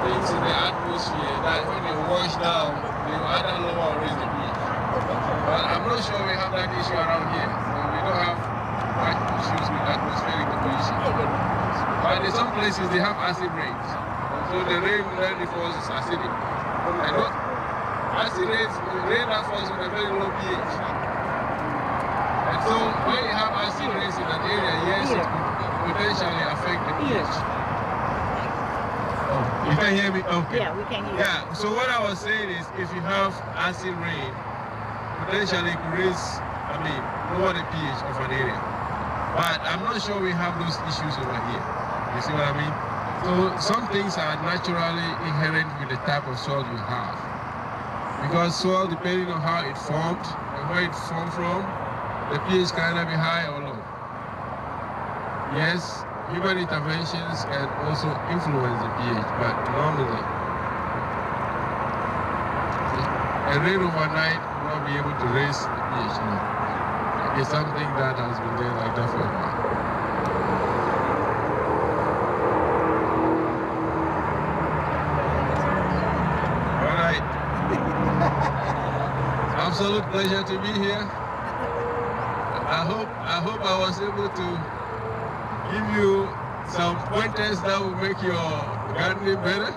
Speaker 5: things in the atmosphere that when they wash down, they will either lower or raise the pH. But I'm not sure we have that issue around here. So we don't have much issues with atmospheric pollution. But in some places they have acid rains. So the rain when it falls is acidic. And acid rain that falls with a very low pH. And so when you have acid rains in an area, yes, it could potentially affect the pH. Oh, you can hear me? Okay.
Speaker 4: Yeah, we can hear you.
Speaker 5: Yeah, so what I was saying is if you have acid rain, potentially it could raise, lower the pH of an area. But I'm not sure we have those issues over here. You see what I mean? So some things are naturally inherent with the type of soil you have. Because soil, depending on how it formed and where it formed from, the pH can either be high or low. Yes, human interventions can also influence the pH, but normally a rain overnight will not be able to raise the pH. No. It's something that has been there like that for a while. All right. Absolute pleasure to be here. I hope I was able to give you some pointers that will make your gardening better.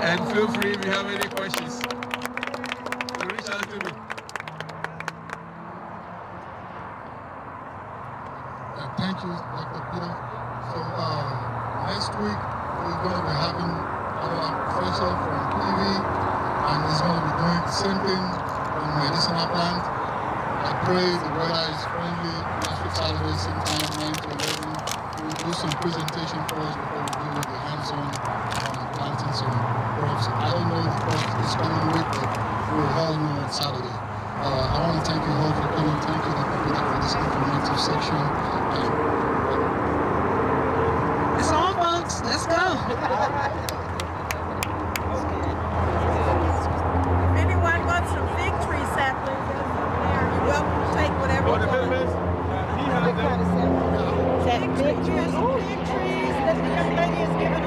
Speaker 5: And feel free if you have any questions to reach out to me.
Speaker 11: Thank you, Dr. Peter. So next week we're going to be having our professor from PV, and he's going to be doing the same thing great. The weather is friendly. Next week Saturday, same time, 9 to 11. We'll do some presentation for us before we do the hands-on planting some crops. I don't know the crop this coming week, but we'll all know on Saturday. I want to thank you all for coming. Thank you, for this informative section.